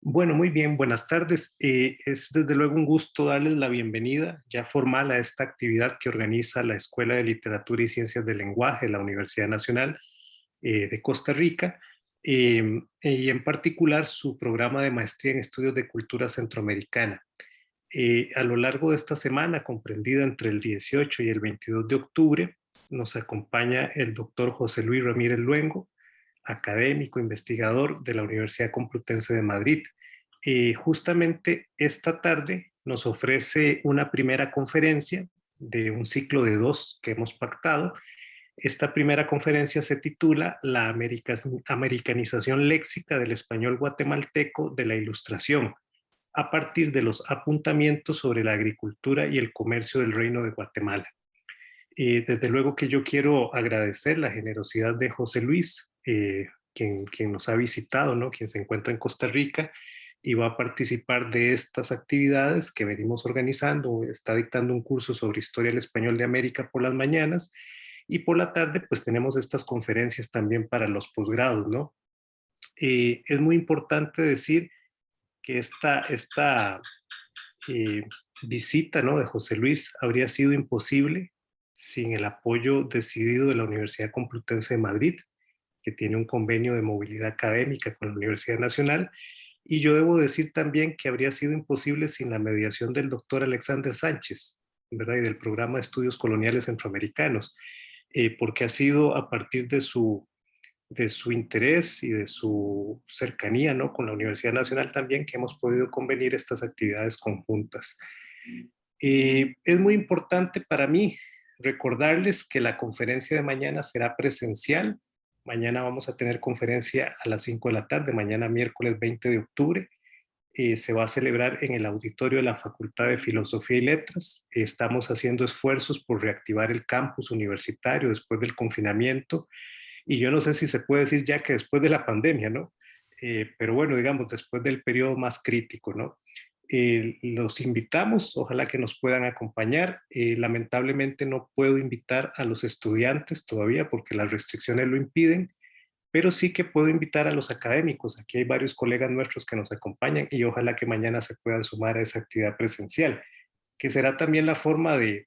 Bueno, muy bien, buenas tardes. Es desde luego un gusto darles la bienvenida ya formal a esta actividad que organiza la Escuela de Literatura y Ciencias del Lenguaje de la Universidad Nacional de Costa Rica, y en particular su programa de maestría en estudios de cultura centroamericana. A lo largo de esta semana, comprendida entre el 18 y el 22 de octubre, nos acompaña el doctor José Luis Ramírez Luengo, académico, investigador de la Universidad Complutense de Madrid. Justamente esta tarde nos ofrece una primera conferencia de un ciclo de dos que hemos pactado. Esta primera conferencia se titula La americanización léxica del español guatemalteco de la Ilustración, a partir de los apuntamientos sobre la agricultura y el comercio del Reino de Guatemala. Desde luego que yo quiero agradecer la generosidad de José Luis, quien nos ha visitado, ¿no? Quien se encuentra en Costa Rica y va a participar de estas actividades que venimos organizando. Está dictando un curso sobre historia del español de América por las mañanas, y por la tarde pues tenemos estas conferencias también para los posgrados, ¿no? Es muy importante decir que esta eh, visita, ¿no?, de José Luis habría sido imposible sin el apoyo decidido de la Universidad Complutense de Madrid, que tiene un convenio de movilidad académica con la Universidad Nacional. Y yo debo decir también que habría sido imposible sin la mediación del doctor Alexander Sánchez, ¿verdad? Y del programa de estudios coloniales centroamericanos, porque ha sido a partir de su interés y de su cercanía, ¿no?, con la Universidad Nacional también, que hemos podido convenir estas actividades conjuntas. Es muy importante para mí recordarles que la conferencia de mañana será presencial. Mañana vamos a tener conferencia a las 5 de la tarde, mañana miércoles 20 de octubre. Se va a celebrar en el auditorio de la Facultad de Filosofía y Letras. Estamos haciendo esfuerzos por reactivar el campus universitario después del confinamiento, y yo no sé si se puede decir ya que después de la pandemia, ¿no? Pero bueno, digamos, después del periodo más crítico, ¿no? Los invitamos, ojalá que nos puedan acompañar. Lamentablemente no puedo invitar a los estudiantes todavía porque las restricciones lo impiden, pero sí que puedo invitar a los académicos. Aquí hay varios colegas nuestros que nos acompañan y ojalá que mañana se puedan sumar a esa actividad presencial, que será también la forma de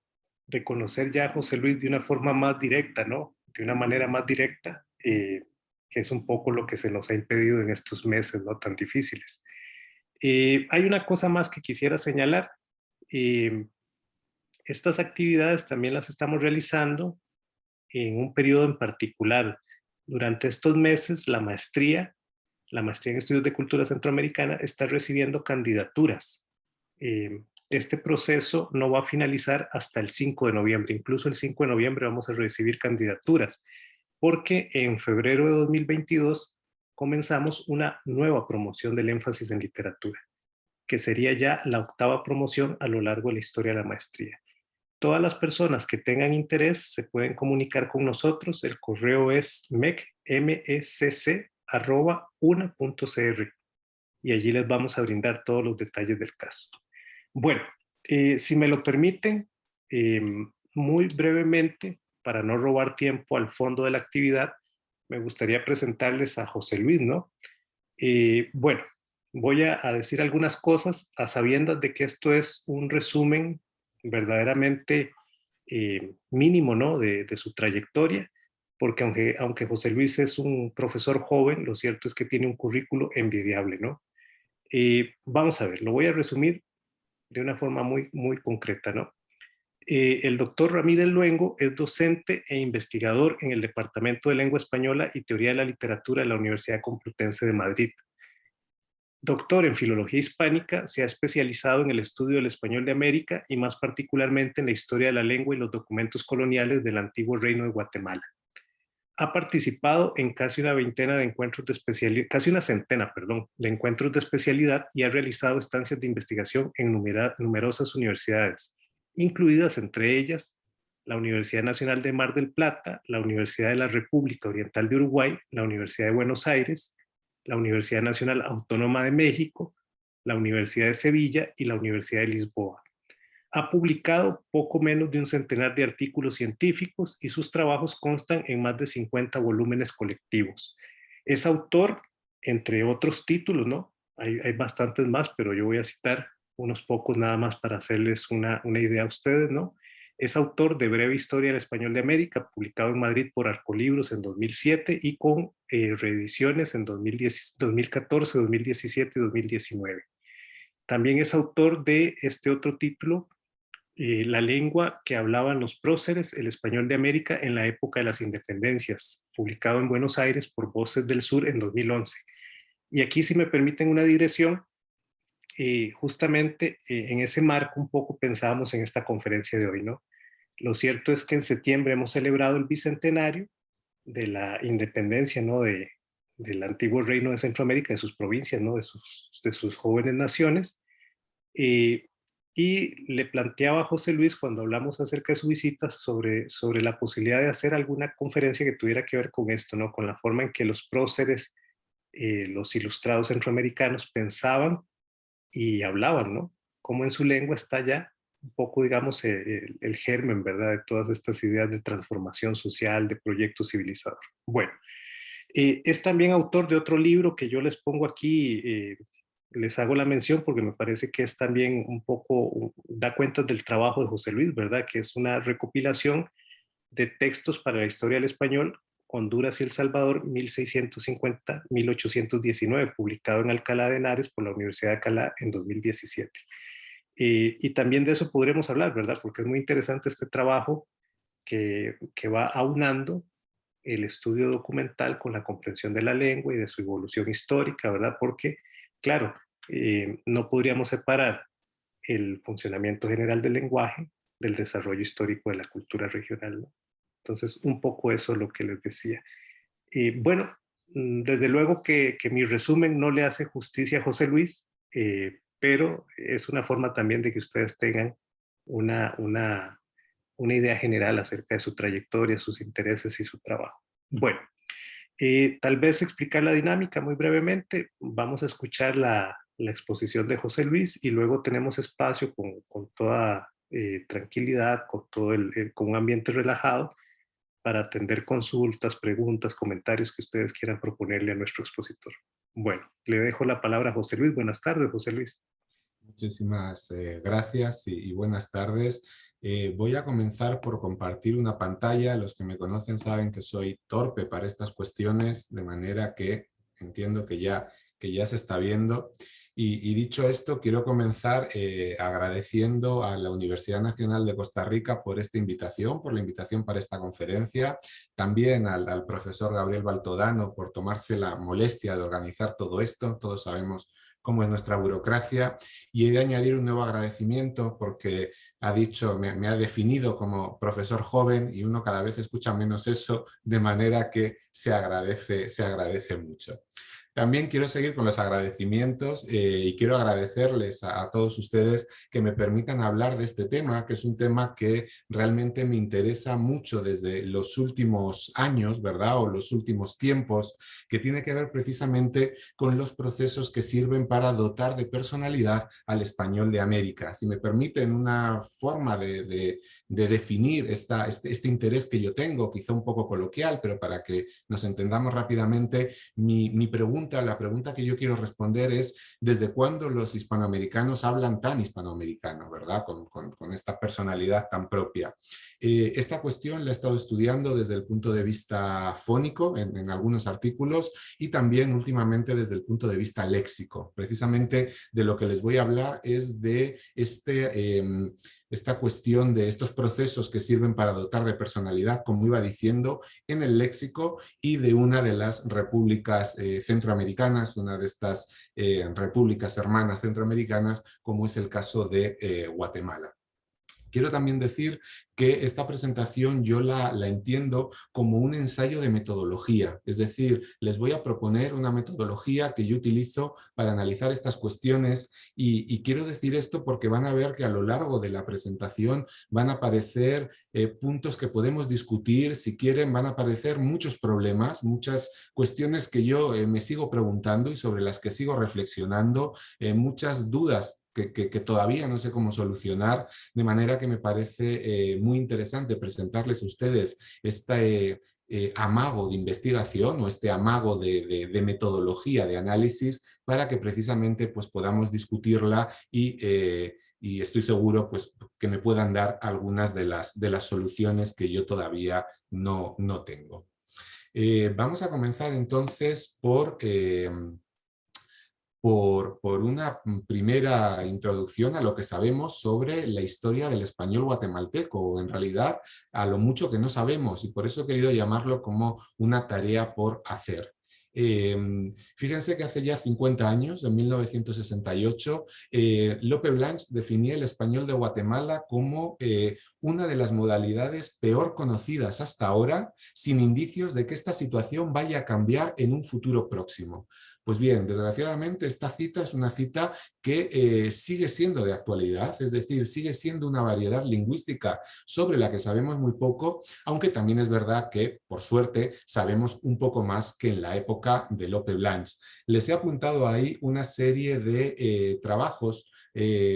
conocer ya a José Luis de una forma más directa, ¿no? De una manera más directa, que es un poco lo que se nos ha impedido en estos meses, ¿no?, tan difíciles. Hay una cosa más que quisiera señalar. Eh, Estas actividades también las estamos realizando en un periodo en particular. Durante estos meses, la maestría en estudios de cultura centroamericana está recibiendo candidaturas. Este proceso no va a finalizar hasta el 5 de noviembre. Incluso el 5 de noviembre vamos a recibir candidaturas, porque en febrero de 2022 comenzamos una nueva promoción del énfasis en literatura, que sería ya la octava promoción a lo largo de la historia de la maestría. Todas las personas que tengan interés se pueden comunicar con nosotros. El correo es mecc@una.cr, y allí les vamos a brindar todos los detalles del caso. Bueno, si me lo permiten, eh, muy brevemente, para no robar tiempo al fondo de la actividad, me gustaría presentarles a José Luis, ¿no? Bueno, voy a decir algunas cosas a sabiendas de que esto es un resumen verdaderamente mínimo, ¿no?, de su trayectoria, porque aunque José Luis es un profesor joven, lo cierto es que tiene un currículo envidiable, ¿no? Vamos a ver, lo voy a resumir de una forma muy, muy concreta, ¿no? El doctor Ramírez Luengo es docente e investigador en el Departamento de Lengua Española y Teoría de la Literatura de la Universidad Complutense de Madrid. Doctor en Filología Hispánica, se ha especializado en el estudio del español de América y más particularmente en la historia de la lengua y los documentos coloniales del antiguo Reino de Guatemala. Ha participado en casi una veintena de encuentros de especialidad, casi una centena, perdón, de encuentros de especialidad, y ha realizado estancias de investigación en numerosas universidades, incluidas entre ellas la Universidad Nacional de Mar del Plata, la Universidad de la República Oriental de Uruguay, la Universidad de Buenos Aires, la Universidad Nacional Autónoma de México, la Universidad de Sevilla y la Universidad de Lisboa. Ha publicado poco menos de un centenar de artículos científicos y sus trabajos constan en más de 50 volúmenes colectivos. Es autor, entre otros títulos, ¿no?, hay bastantes más, pero yo voy a citar unos pocos nada más para hacerles una idea a ustedes, ¿no? Es autor de Breve Historia del Español de América, publicado en Madrid por Arcolibros en 2007 y con reediciones en 2010, 2014, 2017 y 2019. También es autor de este otro título, La lengua que hablaban los próceres, el español de América en la época de las independencias, publicado en Buenos Aires por Voces del Sur en 2011. Y aquí, si me permiten una digresión, justamente en ese marco un poco pensábamos en esta conferencia de hoy, ¿no? Lo cierto es que en septiembre hemos celebrado el bicentenario de la independencia, ¿no? Del antiguo reino de Centroamérica, de sus provincias, ¿no? De sus jóvenes naciones. Eh, y le planteaba a José Luis, cuando hablamos acerca de su visita, sobre la posibilidad de hacer alguna conferencia que tuviera que ver con esto, ¿no? Con la forma en que los próceres, los ilustrados centroamericanos pensaban y hablaban, ¿no? Cómo en su lengua está ya un poco, digamos, el germen, ¿verdad? De todas estas ideas de transformación social, de proyecto civilizador. Bueno, es también autor de otro libro que yo les pongo aquí, les hago la mención porque me parece que es también un poco, da cuenta del trabajo de José Luis, ¿verdad? Que es una recopilación de textos para la historia del español, Honduras y El Salvador, 1650-1819, publicado en Alcalá de Henares por la Universidad de Alcalá en 2017. Y también de eso podremos hablar, ¿verdad? Porque es muy interesante este trabajo que va aunando el estudio documental con la comprensión de la lengua y de su evolución histórica, ¿verdad? Porque, claro, no podríamos separar el funcionamiento general del lenguaje del desarrollo histórico de la cultura regional, ¿no? Entonces, un poco eso es lo que les decía. Bueno, desde luego que mi resumen no le hace justicia a José Luis, pero es una forma también de que ustedes tengan una, una, una idea general acerca de su trayectoria, sus intereses y su trabajo. Bueno, tal vez explicar la dinámica muy brevemente. Vamos a escuchar la exposición de José Luis y luego tenemos espacio con toda tranquilidad, con un ambiente relajado para atender consultas, preguntas, comentarios que ustedes quieran proponerle a nuestro expositor. Bueno, le dejo la palabra a José Luis. Buenas tardes, José Luis. Muchísimas gracias y buenas tardes. Voy a comenzar por compartir una pantalla. Los que me conocen saben que soy torpe para estas cuestiones, de manera que entiendo que ya se está viendo. Y dicho esto, quiero comenzar agradeciendo a la Universidad Nacional de Costa Rica por esta invitación, por la invitación para esta conferencia, también al profesor Gabriel Baltodano por tomarse la molestia de organizar todo esto. Todos sabemos cómo es nuestra burocracia, y he de añadir un nuevo agradecimiento porque me ha definido como profesor joven y uno cada vez escucha menos eso, de manera que se agradece mucho. También quiero seguir con los agradecimientos y quiero agradecerles a todos ustedes que me permitan hablar de este tema, que es un tema que realmente me interesa mucho desde los últimos años, ¿verdad? O los últimos tiempos, que tiene que ver precisamente con los procesos que sirven para dotar de personalidad al español de América. Si me permiten una forma de definir este interés que yo tengo, quizá un poco coloquial, pero para que nos entendamos rápidamente, la pregunta que yo quiero responder es: ¿desde cuándo los hispanoamericanos hablan tan hispanoamericano, ¿verdad? Con esta personalidad tan propia. Esta cuestión la he estado estudiando desde el punto de vista fónico en algunos artículos y también últimamente desde el punto de vista léxico. Precisamente de lo que les voy a hablar es de esta cuestión de estos procesos que sirven para dotar de personalidad, como iba diciendo, en el léxico y de una de las repúblicas centroamericanas, una de estas repúblicas hermanas centroamericanas, como es el caso de Guatemala. Quiero también decir que esta presentación yo la entiendo como un ensayo de metodología, es decir, les voy a proponer una metodología que yo utilizo para analizar estas cuestiones y quiero decir esto porque van a ver que a lo largo de la presentación van a aparecer puntos que podemos discutir, si quieren van a aparecer muchos problemas, muchas cuestiones que yo me sigo preguntando y sobre las que sigo reflexionando, muchas dudas que todavía no sé cómo solucionar, de manera que me parece muy interesante presentarles a ustedes amago de investigación o este amago de metodología de análisis para que precisamente pues, podamos discutirla y estoy seguro pues, que me puedan dar algunas de las soluciones que yo todavía no tengo. Vamos a comenzar entonces por una primera introducción a lo que sabemos sobre la historia del español guatemalteco, o en realidad a lo mucho que no sabemos, y por eso he querido llamarlo como una tarea por hacer. Fíjense que hace ya 50 años, en 1968, Lope Blanch definía el español de Guatemala como una de las modalidades peor conocidas hasta ahora, sin indicios de que esta situación vaya a cambiar en un futuro próximo. Pues bien, desgraciadamente esta cita es una cita que sigue siendo de actualidad, es decir, sigue siendo una variedad lingüística sobre la que sabemos muy poco, aunque también es verdad que, por suerte, sabemos un poco más que en la época de Lope Blanch. Les he apuntado ahí una serie de trabajos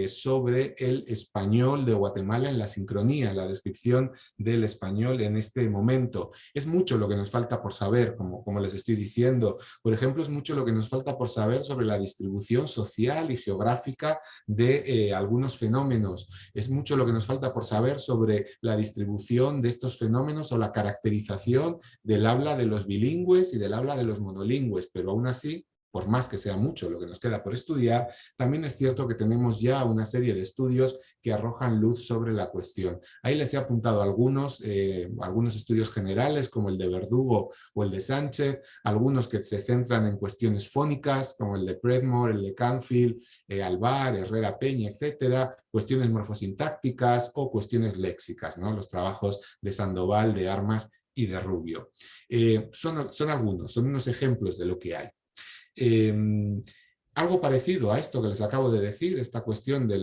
sobre el español de Guatemala en la sincronía, la descripción del español en este momento. Es mucho lo que nos falta por saber, como les estoy diciendo. Por ejemplo, es mucho lo que nos falta por saber sobre la distribución social y geográfica de algunos fenómenos. Es mucho lo que nos falta por saber sobre la distribución de estos fenómenos o la caracterización del habla de los bilingües y del habla de los monolingües, pero aún así, por más que sea mucho lo que nos queda por estudiar, también es cierto que tenemos ya una serie de estudios que arrojan luz sobre la cuestión. Ahí les he apuntado algunos estudios generales como el de Verdugo o el de Sánchez, algunos que se centran en cuestiones fónicas como el de Predmore, el de Canfield, Alvar, Herrera Peña, etcétera, cuestiones morfosintácticas o cuestiones léxicas, ¿no? Los trabajos de Sandoval, de Armas y de Rubio. Son algunos, son unos ejemplos de lo que hay. Algo parecido a esto que les acabo de decir, esta cuestión de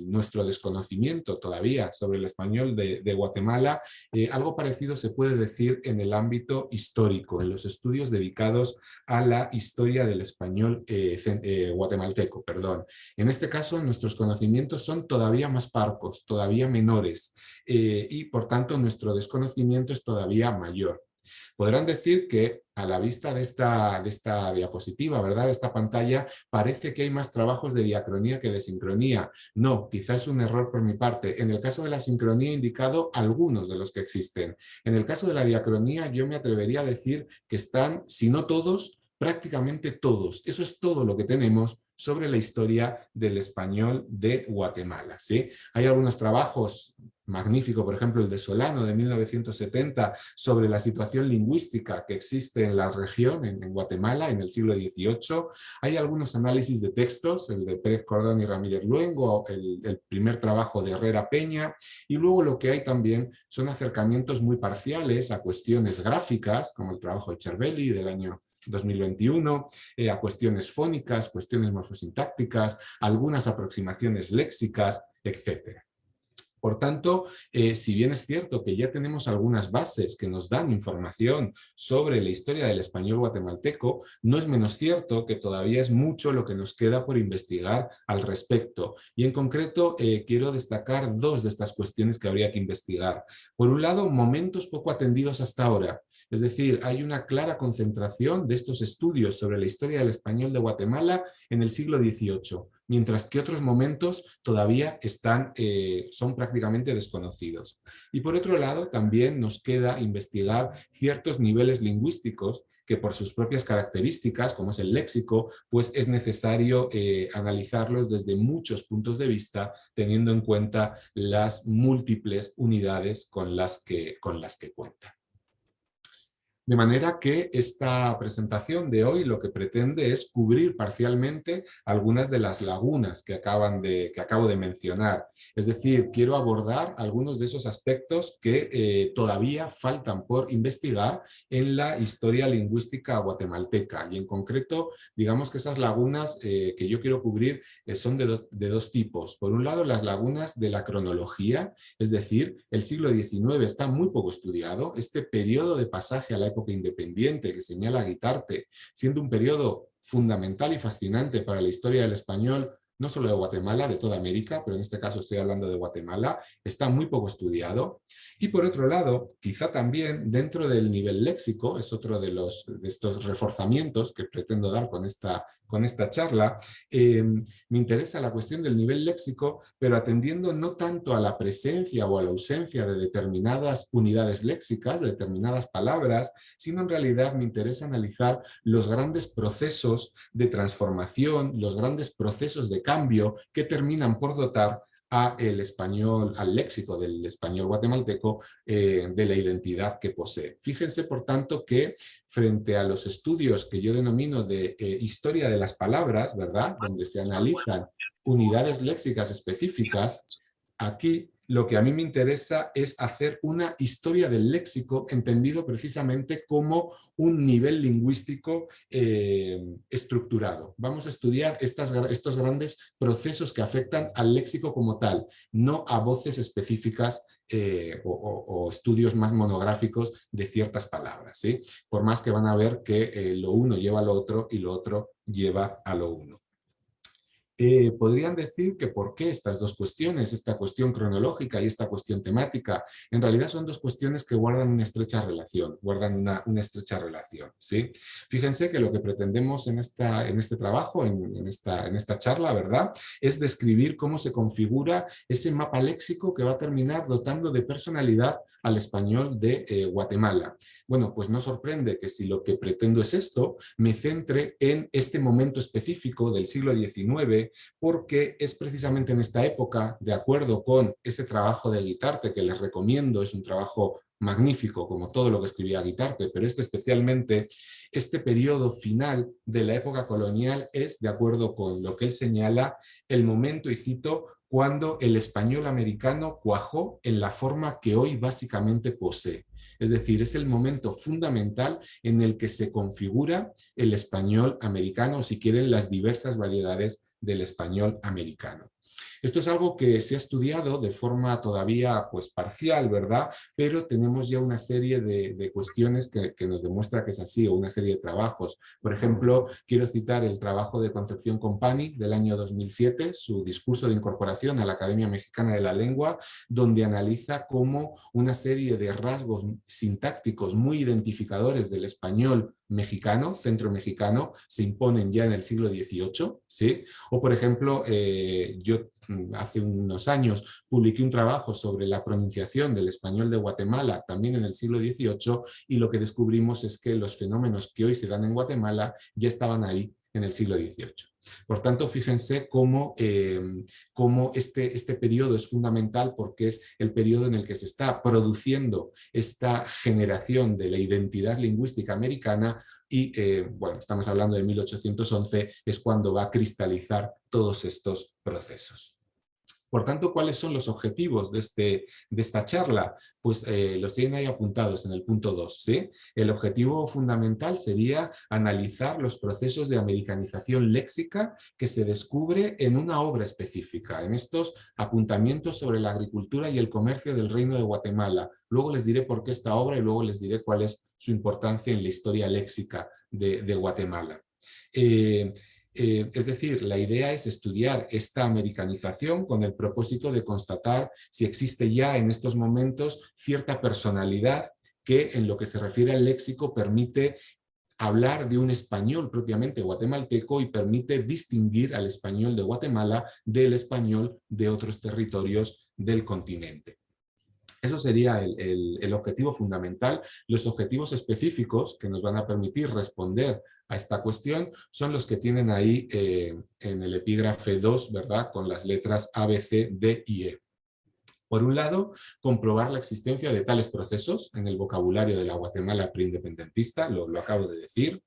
nuestro desconocimiento todavía sobre el español de Guatemala, algo parecido se puede decir en el ámbito histórico, en los estudios dedicados a la historia del español guatemalteco. Perdón. En este caso, nuestros conocimientos son todavía más parcos, todavía menores, y por tanto nuestro desconocimiento es todavía mayor. Podrán decir que a la vista de esta diapositiva, ¿verdad? De esta pantalla, parece que hay más trabajos de diacronía que de sincronía. No, quizás es un error por mi parte. En el caso de la sincronía he indicado algunos de los que existen. En el caso de la diacronía yo me atrevería a decir que están, si no todos, prácticamente todos. Eso es todo lo que tenemos sobre la historia del español de Guatemala, ¿sí? Hay algunos trabajos magníficos, por ejemplo el de Solano de 1970 sobre la situación lingüística que existe en la región, en Guatemala, en el siglo XVIII. Hay algunos análisis de textos, el de Pérez Cordón y Ramírez Luengo, el primer trabajo de Herrera Peña, y luego lo que hay también son acercamientos muy parciales a cuestiones gráficas, como el trabajo de Cervelli del año 2021, a cuestiones fónicas, cuestiones morfosintácticas, algunas aproximaciones léxicas, etc. Por tanto, si bien es cierto que ya tenemos algunas bases que nos dan información sobre la historia del español guatemalteco, no es menos cierto que todavía es mucho lo que nos queda por investigar al respecto. Y en concreto, quiero destacar dos de estas cuestiones que habría que investigar. Por un lado, momentos poco atendidos hasta ahora. Es decir, hay una clara concentración de estos estudios sobre la historia del español de Guatemala en el siglo XVIII, mientras que otros momentos todavía son prácticamente desconocidos. Y por otro lado, también nos queda investigar ciertos niveles lingüísticos que por sus propias características, como es el léxico, pues es necesario analizarlos desde muchos puntos de vista, teniendo en cuenta las múltiples unidades con las que cuenta. De manera que esta presentación de hoy lo que pretende es cubrir parcialmente algunas de las lagunas que acabo de mencionar. Es decir, quiero abordar algunos de esos aspectos que todavía faltan por investigar en la historia lingüística guatemalteca. Y en concreto, digamos que esas lagunas que yo quiero cubrir son de dos tipos. Por un lado, las lagunas de la cronología, es decir, el siglo XIX está muy poco estudiado. Este periodo de pasaje a la época independiente que señala Guitarte, siendo un periodo fundamental y fascinante para la historia del español, no solo de Guatemala, de toda América, pero en este caso estoy hablando de Guatemala, está muy poco estudiado. Y por otro lado, quizá también dentro del nivel léxico, es otro de estos reforzamientos que pretendo dar con esta charla, me interesa la cuestión del nivel léxico, pero atendiendo no tanto a la presencia o a la ausencia de determinadas unidades léxicas, de determinadas palabras, sino en realidad me interesa analizar los grandes procesos de transformación, los grandes procesos de cambio que terminan por dotar al español, al léxico del español guatemalteco de la identidad que posee. Fíjense, por tanto, que frente a los estudios que yo denomino de historia de las palabras, ¿verdad?, donde se analizan unidades léxicas específicas, aquí lo que a mí me interesa es hacer una historia del léxico entendido precisamente como un nivel lingüístico estructurado. Vamos a estudiar estos grandes procesos que afectan al léxico como tal, no a voces específicas o estudios más monográficos de ciertas palabras, ¿sí? Por más que van a ver que lo uno lleva a lo otro y lo otro lleva a lo uno. Podrían decir que por qué estas dos cuestiones, esta cuestión cronológica y esta cuestión temática, en realidad son dos cuestiones que guardan una estrecha relación, una estrecha relación, ¿sí? Fíjense que lo que pretendemos en este trabajo, en esta charla, ¿verdad?, es describir cómo se configura ese mapa léxico que va a terminar dotando de personalidad al español de Guatemala. Bueno, pues no sorprende que si lo que pretendo es esto, me centre en este momento específico del siglo XIX, porque es precisamente en esta época, de acuerdo con ese trabajo de Guitarte, que les recomiendo, es un trabajo magnífico, como todo lo que escribía Guitarte, pero especialmente, este periodo final de la época colonial es, de acuerdo con lo que él señala, el momento, y cito, cuando el español americano cuajó en la forma que hoy básicamente posee. Es decir, es el momento fundamental en el que se configura el español americano, o si quieren, las diversas variedades del español americano. Esto es algo que se ha estudiado de forma todavía pues parcial, ¿verdad? Pero tenemos ya una serie de cuestiones que nos demuestra que es así, o una serie de trabajos. Por ejemplo, quiero citar el trabajo de Concepción Company del año 2007, su discurso de incorporación a la Academia Mexicana de la Lengua, donde analiza cómo una serie de rasgos sintácticos muy identificadores del español mexicano, centro-mexicano, se imponen ya en el siglo XVIII, ¿sí? O, por ejemplo, yo hace unos años publiqué un trabajo sobre la pronunciación del español de Guatemala, también en el siglo XVIII, y lo que descubrimos es que los fenómenos que hoy se dan en Guatemala ya estaban ahí en el siglo XVIII. Por tanto, fíjense cómo este periodo es fundamental, porque es el periodo en el que se está produciendo esta generación de la identidad lingüística americana y, bueno, estamos hablando de 1811, es cuando va a cristalizar todos estos procesos. Por tanto, ¿cuáles son los objetivos de esta charla? Pues los tienen ahí apuntados en el punto 2, ¿sí? El objetivo fundamental sería analizar los procesos de americanización léxica que se descubre en una obra específica, en estos apuntamientos sobre la agricultura y el comercio del Reino de Guatemala. Luego les diré por qué esta obra y luego les diré cuál es su importancia en la historia léxica de Guatemala. Es decir, la idea es estudiar esta americanización con el propósito de constatar si existe ya en estos momentos cierta personalidad que, en lo que se refiere al léxico, permite hablar de un español propiamente guatemalteco y permite distinguir al español de Guatemala del español de otros territorios del continente. Eso sería el objetivo fundamental. Los objetivos específicos que nos van a permitir responder a esta cuestión son los que tienen ahí en el epígrafe 2, ¿verdad?, con las letras A, B, C, D y E. Por un lado, comprobar la existencia de tales procesos en el vocabulario de la Guatemala preindependentista, lo acabo de decir.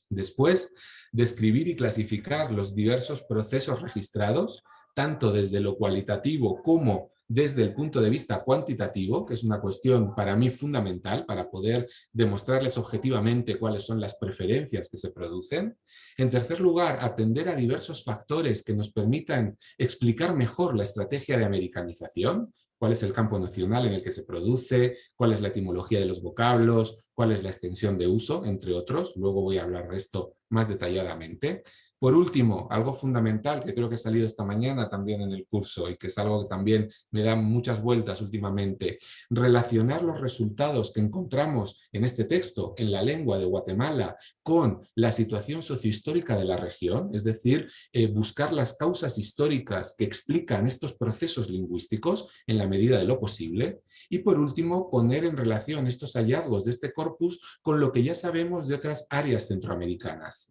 Después, describir y clasificar los diversos procesos registrados, tanto desde lo cualitativo como desde el punto de vista cuantitativo, que es una cuestión para mí fundamental para poder demostrarles objetivamente cuáles son las preferencias que se producen. En tercer lugar, atender a diversos factores que nos permitan explicar mejor la estrategia de americanización, cuál es el campo nocional en el que se produce, cuál es la etimología de los vocablos, cuál es la extensión de uso, entre otros. Luego voy a hablar de esto más detalladamente. Por último, algo fundamental que creo que ha salido esta mañana también en el curso y que es algo que también me da muchas vueltas últimamente, relacionar los resultados que encontramos en este texto, en la lengua de Guatemala, con la situación sociohistórica de la región, es decir, buscar las causas históricas que explican estos procesos lingüísticos en la medida de lo posible. Y por último, poner en relación estos hallazgos de este corpus con lo que ya sabemos de otras áreas centroamericanas.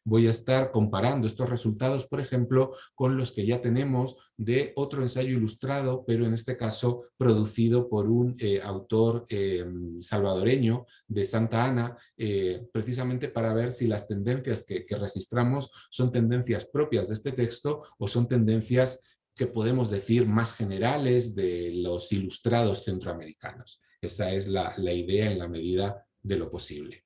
Voy a estar comparando estos resultados, por ejemplo, con los que ya tenemos de otro ensayo ilustrado, pero en este caso producido por un autor salvadoreño de Santa Ana, precisamente para ver si las tendencias que registramos son tendencias propias de este texto o son tendencias que podemos decir más generales de los ilustrados centroamericanos. Esa es la idea en la medida de lo posible.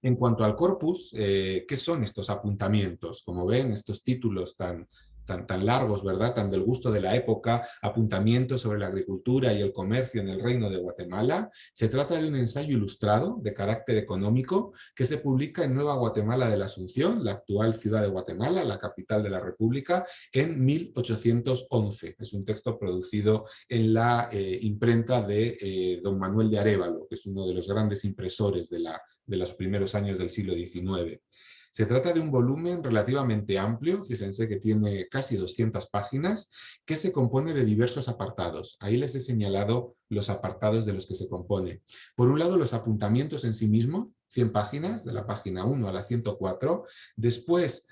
En cuanto al corpus, ¿qué son estos apuntamientos? Como ven, estos títulos tan largos, ¿verdad? Tan del gusto de la época, apuntamientos sobre la agricultura y el comercio en el Reino de Guatemala. Se trata de un ensayo ilustrado de carácter económico que se publica en Nueva Guatemala de la Asunción, la actual ciudad de Guatemala, la capital de la República, en 1811. Es un texto producido en la imprenta de don Manuel de Arévalo, que es uno de los grandes impresores de los primeros años del siglo XIX. Se trata de un volumen relativamente amplio, fíjense que tiene casi 200 páginas, que se compone de diversos apartados. Ahí les he señalado los apartados de los que se compone. Por un lado, los apuntamientos en sí mismos, 100 páginas, de la página 1 a la 104. Después,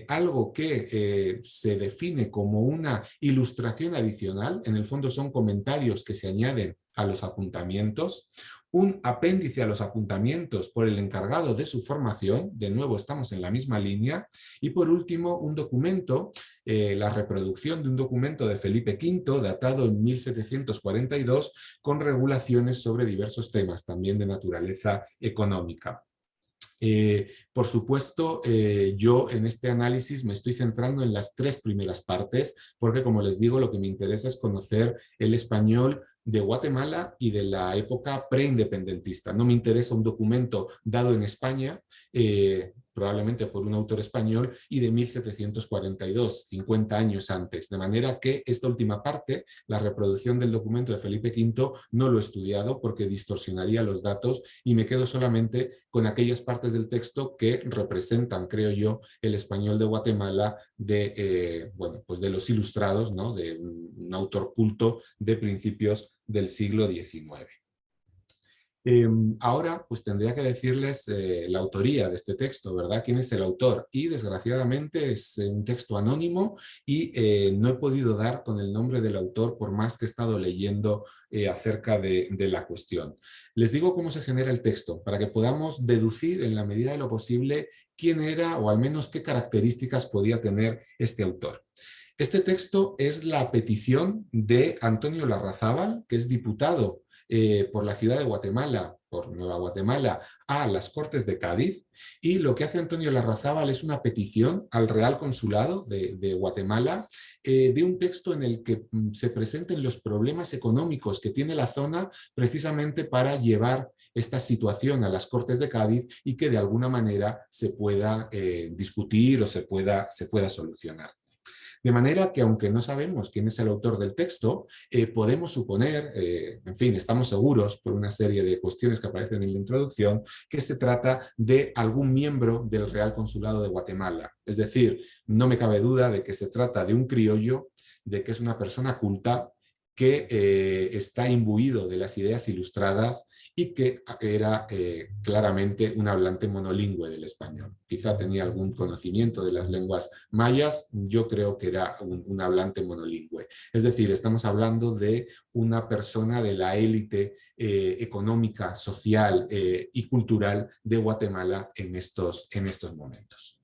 algo que se define como una ilustración adicional, en el fondo son comentarios que se añaden a los apuntamientos, un apéndice a los apuntamientos por el encargado de su formación, de nuevo estamos en la misma línea, y por último un documento, la reproducción de un documento de Felipe V datado en 1742 con regulaciones sobre diversos temas, también de naturaleza económica. Por supuesto, yo en este análisis me estoy centrando en las tres primeras partes, porque como les digo, lo que me interesa es conocer el español de Guatemala y de la época preindependentista. No me interesa un documento dado en España, probablemente por un autor español, y de 1742, 50 años antes. De manera que esta última parte, la reproducción del documento de Felipe V, no lo he estudiado porque distorsionaría los datos y me quedo solamente con aquellas partes del texto que representan, creo yo, el español de Guatemala de, bueno, pues de los ilustrados, ¿no? De un autor culto de principios del siglo XIX. Ahora, pues tendría que decirles la autoría de este texto, ¿verdad? ¿Quién es el autor? Y desgraciadamente es un texto anónimo y no he podido dar con el nombre del autor por más que he estado leyendo acerca de la cuestión. Les digo cómo se genera el texto, para que podamos deducir en la medida de lo posible quién era o al menos qué características podía tener este autor. Este texto es la petición de Antonio Larrazábal, que es diputado por la ciudad de Guatemala, por Nueva Guatemala, a las Cortes de Cádiz, y lo que hace Antonio Larrazábal es una petición al Real Consulado de Guatemala de un texto en el que se presenten los problemas económicos que tiene la zona precisamente para llevar esta situación a las Cortes de Cádiz y que de alguna manera se pueda discutir o se pueda solucionar. De manera que, aunque no sabemos quién es el autor del texto, podemos suponer, en fin, estamos seguros por una serie de cuestiones que aparecen en la introducción, que se trata de algún miembro del Real Consulado de Guatemala. Es decir, no me cabe duda de que se trata de un criollo, de que es una persona culta, que está imbuido de las ideas ilustradas y que era claramente un hablante monolingüe del español. Quizá tenía algún conocimiento de las lenguas mayas, yo creo que era un hablante monolingüe. Es decir, estamos hablando de una persona de la élite económica, social y cultural de Guatemala en estos momentos.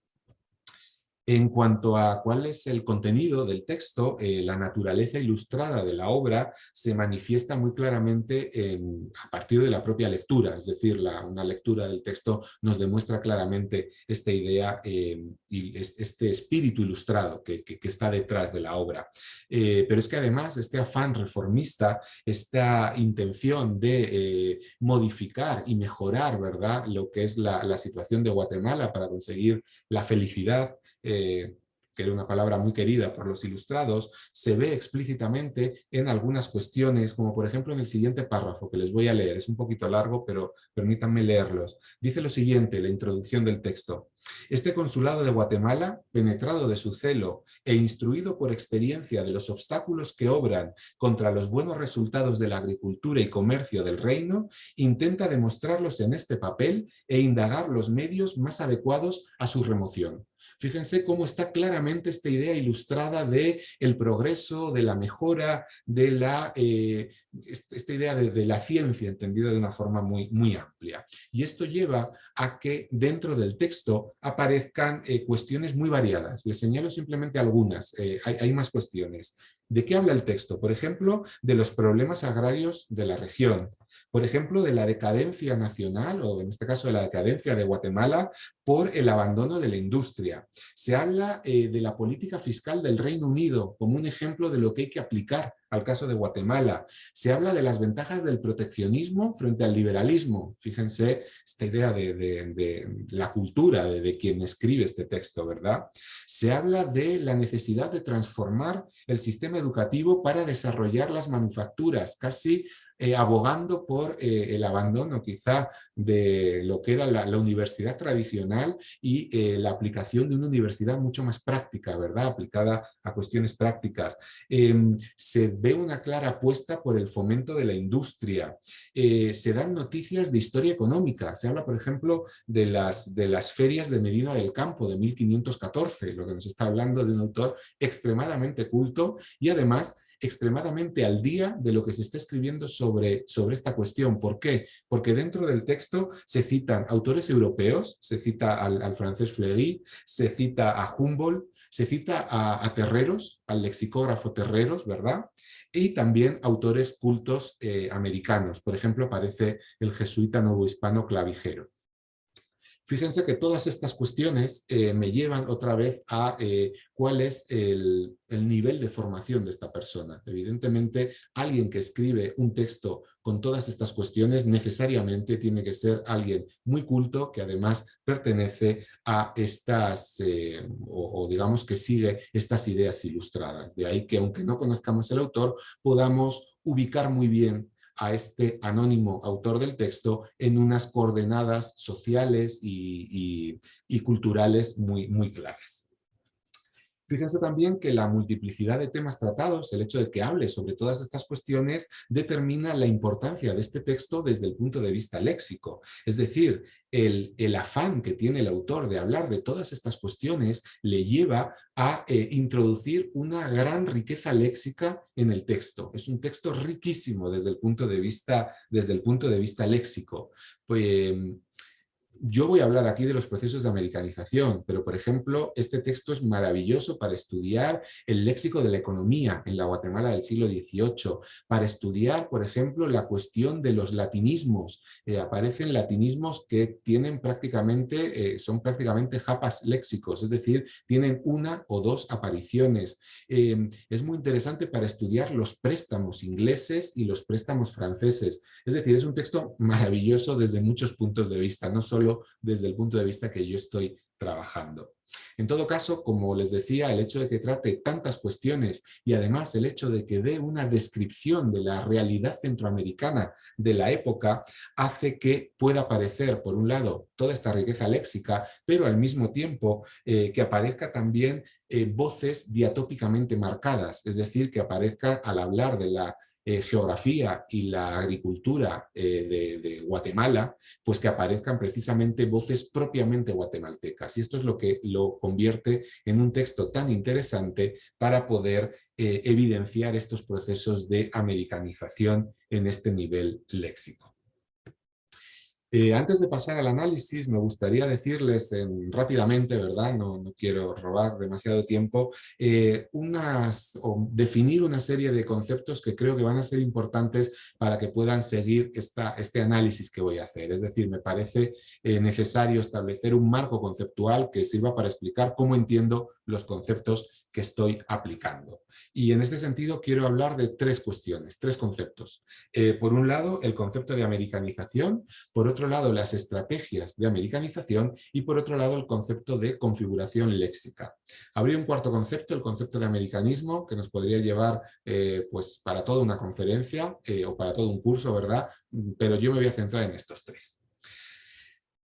En cuanto a cuál es el contenido del texto, la naturaleza ilustrada de la obra se manifiesta muy claramente a partir de la propia lectura, es decir, una lectura del texto nos demuestra claramente esta idea y este espíritu ilustrado que está detrás de la obra. Pero es que además este afán reformista, esta intención de modificar y mejorar, ¿verdad?, lo que es la situación de Guatemala para conseguir la felicidad, que era una palabra muy querida por los ilustrados, se ve explícitamente en algunas cuestiones, como por ejemplo en el siguiente párrafo que les voy a leer. Es un poquito largo, pero permítanme leerlos. Dice lo siguiente, la introducción del texto. Este consulado de Guatemala, penetrado de su celo e instruido por experiencia de los obstáculos que obran contra los buenos resultados de la agricultura y comercio del reino, intenta demostrarlos en este papel e indagar los medios más adecuados a su remoción. Fíjense cómo está claramente esta idea ilustrada de el progreso, de la mejora, de esta idea de la ciencia entendida de una forma muy, muy amplia. Y esto lleva a que dentro del texto aparezcan cuestiones muy variadas. Les señalo simplemente algunas, hay más cuestiones. ¿De qué habla el texto? Por ejemplo, de los problemas agrarios de la región. Por ejemplo, de la decadencia nacional, o en este caso de la decadencia de Guatemala, por el abandono de la industria. Se habla de la política fiscal del Reino Unido como un ejemplo de lo que hay que aplicar al caso de Guatemala. Se habla de las ventajas del proteccionismo frente al liberalismo. Fíjense esta idea de la cultura de quien escribe este texto, ¿verdad? Se habla de la necesidad de transformar el sistema educativo para desarrollar las manufacturas, casi abogando por el abandono quizá de lo que era la universidad tradicional y la aplicación de una universidad mucho más práctica, ¿verdad? Aplicada a cuestiones prácticas. Se ve una clara apuesta por el fomento de la industria. Se dan noticias de historia económica. Se habla, por ejemplo, de las ferias de Medina del Campo de 1514, lo que nos está hablando de un autor extremadamente culto y además extremadamente al día de lo que se está escribiendo sobre esta cuestión. ¿Por qué? Porque dentro del texto se citan autores europeos, se cita al francés Fleury, se cita a Humboldt, se cita a Terreros, al lexicógrafo Terreros, ¿verdad? Y también autores cultos americanos. Por ejemplo, aparece el jesuita novohispano Clavijero. Fíjense que todas estas cuestiones me llevan otra vez a cuál es el nivel de formación de esta persona. Evidentemente, alguien que escribe un texto con todas estas cuestiones necesariamente tiene que ser alguien muy culto que además pertenece a estas, o digamos que sigue estas ideas ilustradas. De ahí que aunque no conozcamos el autor, podamos ubicar muy bien a este anónimo autor del texto en unas coordenadas sociales y culturales muy, muy claras. Fíjense también que la multiplicidad de temas tratados, el hecho de que hable sobre todas estas cuestiones, determina la importancia de este texto desde el punto de vista léxico. Es decir, el afán que tiene el autor de hablar de todas estas cuestiones le lleva a introducir una gran riqueza léxica en el texto. Es un texto riquísimo desde el punto de vista léxico. Pues, yo voy a hablar aquí de los procesos de americanización, pero por ejemplo, este texto es maravilloso para estudiar el léxico de la economía en la Guatemala del siglo XVIII, para estudiar, por ejemplo, la cuestión de los latinismos. Aparecen latinismos que tienen son prácticamente japas léxicos, es decir, tienen una o dos apariciones. Es muy interesante para estudiar los préstamos ingleses y los préstamos franceses. Es decir, es un texto maravilloso desde muchos puntos de vista, no solo desde el punto de vista que yo estoy trabajando. En todo caso, como les decía, el hecho de que trate tantas cuestiones y además el hecho de que dé una descripción de la realidad centroamericana de la época hace que pueda aparecer, por un lado, toda esta riqueza léxica, pero al mismo tiempo que aparezca también voces diatópicamente marcadas, es decir, que aparezca al hablar de la geografía y la agricultura de Guatemala, pues que aparezcan precisamente voces propiamente guatemaltecas. Y esto es lo que lo convierte en un texto tan interesante para poder evidenciar estos procesos de americanización en este nivel léxico. Antes de pasar al análisis, me gustaría decirles rápidamente, ¿verdad? No quiero robar demasiado tiempo, o definir una serie de conceptos que creo que van a ser importantes para que puedan seguir este análisis que voy a hacer. Es decir, me parece necesario establecer un marco conceptual que sirva para explicar cómo entiendo los conceptos que estoy aplicando. Y en este sentido quiero hablar de tres cuestiones, tres conceptos. Por un lado, el concepto de americanización, por otro lado, las estrategias de americanización y por otro lado, el concepto de configuración léxica. Habría un cuarto concepto, el concepto de americanismo, que nos podría llevar pues para toda una conferencia o para todo un curso, ¿verdad? Pero yo me voy a centrar en estos tres.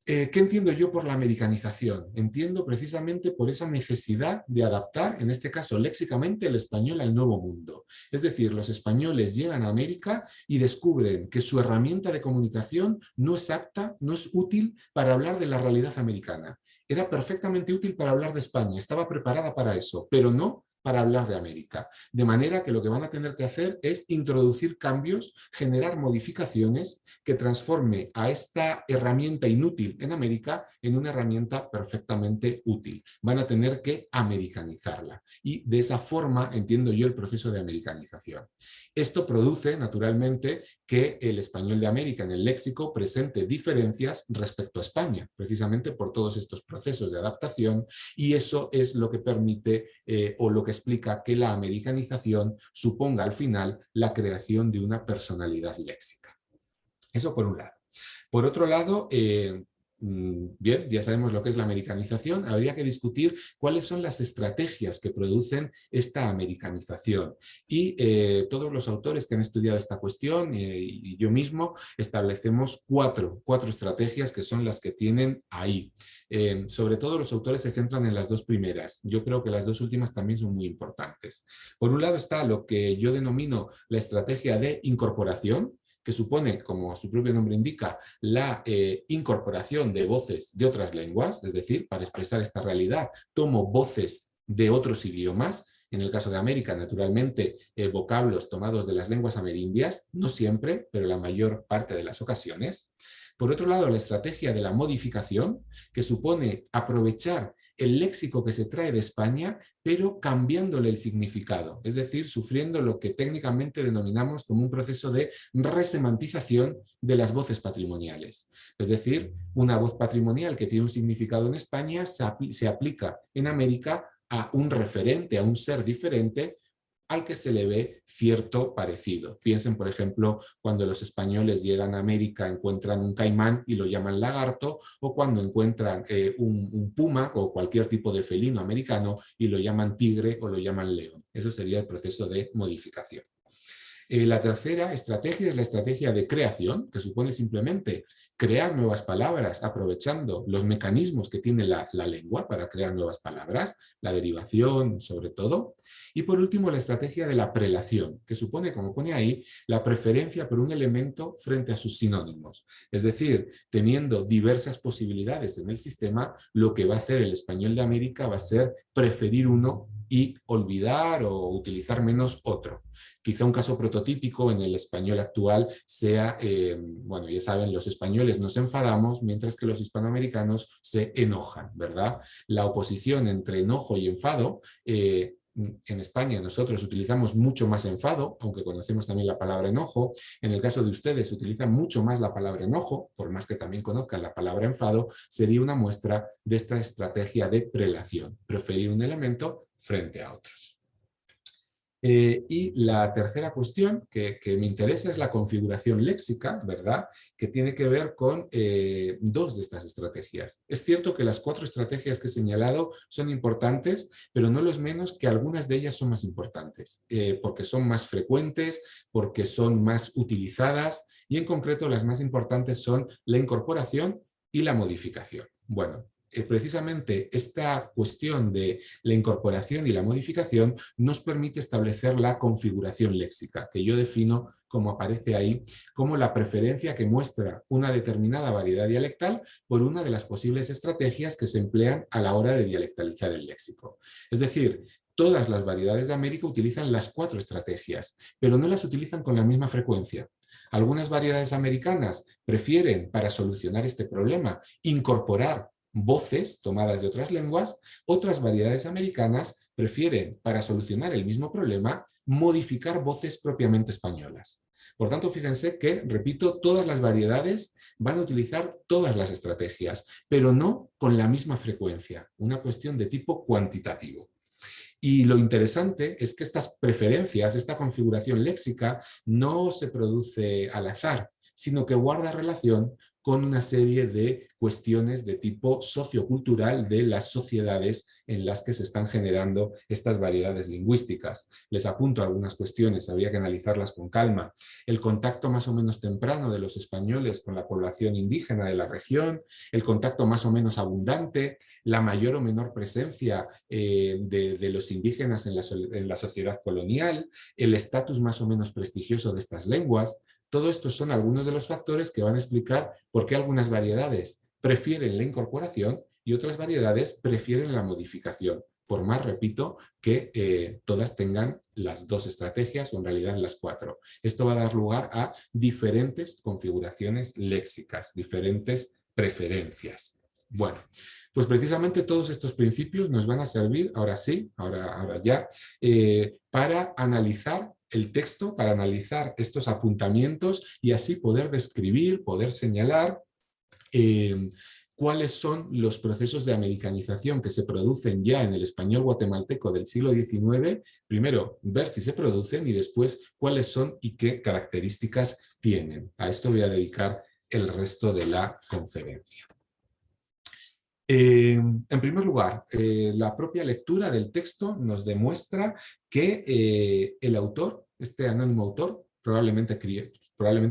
¿Qué entiendo yo por la americanización? Entiendo precisamente por esa necesidad de adaptar, en este caso léxicamente, el español al nuevo mundo. Es decir, los españoles llegan a América y descubren que su herramienta de comunicación no es apta, no es útil para hablar de la realidad americana. Era perfectamente útil para hablar de España, estaba preparada para eso, pero no para hablar de América. De manera que lo que van a tener que hacer es introducir cambios, generar modificaciones que transforme a esta herramienta inútil en América en una herramienta perfectamente útil. Van a tener que americanizarla y de esa forma entiendo yo el proceso de americanización. Esto produce, naturalmente, que el español de América en el léxico presente diferencias respecto a España, precisamente por todos estos procesos de adaptación, y eso es lo que permite o lo que explica que la americanización suponga al final la creación de una personalidad léxica. Eso por un lado. Por otro lado, bien, ya sabemos lo que es la americanización, habría que discutir cuáles son las estrategias que producen esta americanización. Y todos los autores que han estudiado esta cuestión y yo mismo establecemos cuatro estrategias que son las que tienen ahí. Sobre todo los autores se centran en las dos primeras. Yo creo que las dos últimas también son muy importantes. Por un lado está lo que yo denomino la estrategia de incorporación, que supone, como su propio nombre indica, la incorporación de voces de otras lenguas, es decir, para expresar esta realidad, tomo voces de otros idiomas. En el caso de América, naturalmente, vocablos tomados de las lenguas amerindias, no siempre, pero la mayor parte de las ocasiones. Por otro lado, la estrategia de la modificación, que supone aprovechar el léxico que se trae de España, pero cambiándole el significado, es decir, sufriendo lo que técnicamente denominamos como un proceso de resemantización de las voces patrimoniales. Es decir, una voz patrimonial que tiene un significado en España se aplica en América a un referente, a un ser diferente, al que se le ve cierto parecido. Piensen, por ejemplo, cuando los españoles llegan a América, encuentran un caimán y lo llaman lagarto, o cuando encuentran un puma o cualquier tipo de felino americano y lo llaman tigre o lo llaman león. Eso sería el proceso de modificación. La tercera estrategia es la estrategia de creación, que supone simplemente crear nuevas palabras aprovechando los mecanismos que tiene la lengua para crear nuevas palabras, la derivación sobre todo. Y por último, la estrategia de la prelación, que supone, como pone ahí, la preferencia por un elemento frente a sus sinónimos. Es decir, teniendo diversas posibilidades en el sistema, lo que va a hacer el español de América va a ser preferir uno y olvidar o utilizar menos otro. Quizá un caso prototípico en el español actual sea, bueno, ya saben, los españoles nos enfadamos mientras que los hispanoamericanos se enojan, ¿verdad? La oposición entre enojo y enfado, en España nosotros utilizamos mucho más enfado, aunque conocemos también la palabra enojo. En el caso de ustedes se utiliza mucho más la palabra enojo, por más que también conozcan la palabra enfado, sería una muestra de esta estrategia de prelación, preferir un elemento frente a otros. Y la tercera cuestión que me interesa es la configuración léxica, ¿verdad? Que tiene que ver con dos de estas estrategias. Es cierto que las cuatro estrategias que he señalado son importantes, pero no los menos que algunas de ellas son más importantes, porque son más frecuentes, porque son más utilizadas y en concreto las más importantes son la incorporación y la modificación. Bueno, precisamente esta cuestión de la incorporación y la modificación nos permite establecer la configuración léxica, que yo defino, como aparece ahí, como la preferencia que muestra una determinada variedad dialectal por una de las posibles estrategias que se emplean a la hora de dialectalizar el léxico. Es decir, todas las variedades de América utilizan las cuatro estrategias, pero no las utilizan con la misma frecuencia. Algunas variedades americanas prefieren, para solucionar este problema, incorporar voces tomadas de otras lenguas. Otras variedades americanas prefieren, para solucionar el mismo problema, modificar voces propiamente españolas. Por tanto, fíjense que, repito, todas las variedades van a utilizar todas las estrategias, pero no con la misma frecuencia, una cuestión de tipo cuantitativo. Y lo interesante es que estas preferencias, esta configuración léxica, no se produce al azar, sino que guarda relación con una serie de cuestiones de tipo sociocultural de las sociedades en las que se están generando estas variedades lingüísticas. Les apunto algunas cuestiones, habría que analizarlas con calma. El contacto más o menos temprano de los españoles con la población indígena de la región, el contacto más o menos abundante, la mayor o menor presencia de los indígenas en la sociedad colonial, el estatus más o menos prestigioso de estas lenguas. Todo esto son algunos de los factores que van a explicar por qué algunas variedades prefieren la incorporación y otras variedades prefieren la modificación, por más, repito, que todas tengan las dos estrategias o en realidad las cuatro. Esto va a dar lugar a diferentes configuraciones léxicas, diferentes preferencias. Bueno, pues precisamente todos estos principios nos van a servir, ahora sí, ahora ya, para analizar el texto, para analizar estos apuntamientos y así poder describir, poder señalar cuáles son los procesos de americanización que se producen ya en el español guatemalteco del siglo XIX. Primero, ver si se producen y después cuáles son y qué características tienen. A esto voy a dedicar el resto de la conferencia. En primer lugar, la propia lectura del texto nos demuestra que el autor, este anónimo autor, probablemente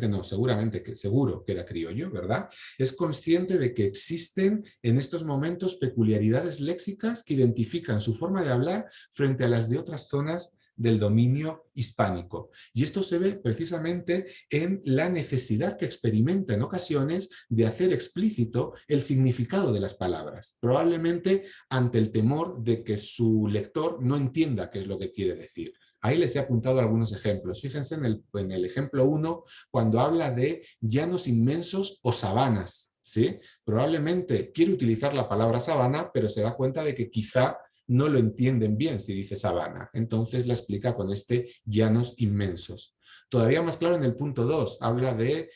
no, seguro que era criollo, ¿verdad? Es consciente de que existen en estos momentos peculiaridades léxicas que identifican su forma de hablar frente a las de otras zonas del dominio hispánico. Y esto se ve precisamente en la necesidad que experimenta en ocasiones de hacer explícito el significado de las palabras, probablemente ante el temor de que su lector no entienda qué es lo que quiere decir. Ahí les he apuntado algunos ejemplos. Fíjense en el ejemplo 1, cuando habla de llanos inmensos o sabanas, ¿sí? Probablemente quiere utilizar la palabra sabana, pero se da cuenta de que quizá no lo entienden bien si dice sabana. Entonces la explica con este llanos inmensos. Todavía más claro en el punto 2, habla de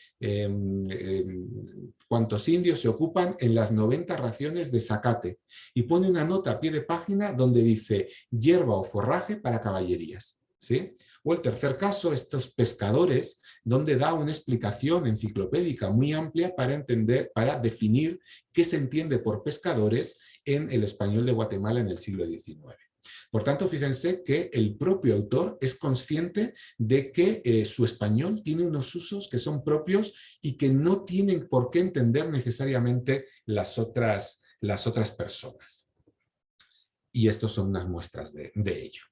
cuántos indios se ocupan en las 90 raciones de zacate y pone una nota a pie de página donde dice hierba o forraje para caballerías, ¿sí? O el tercer caso, estos pescadores, donde da una explicación enciclopédica muy amplia para entender, para definir qué se entiende por pescadores en el español de Guatemala en el siglo XIX. Por tanto, fíjense que el propio autor es consciente de que su español tiene unos usos que son propios y que no tienen por qué entender necesariamente las otras personas. Y estos son unas muestras de ello.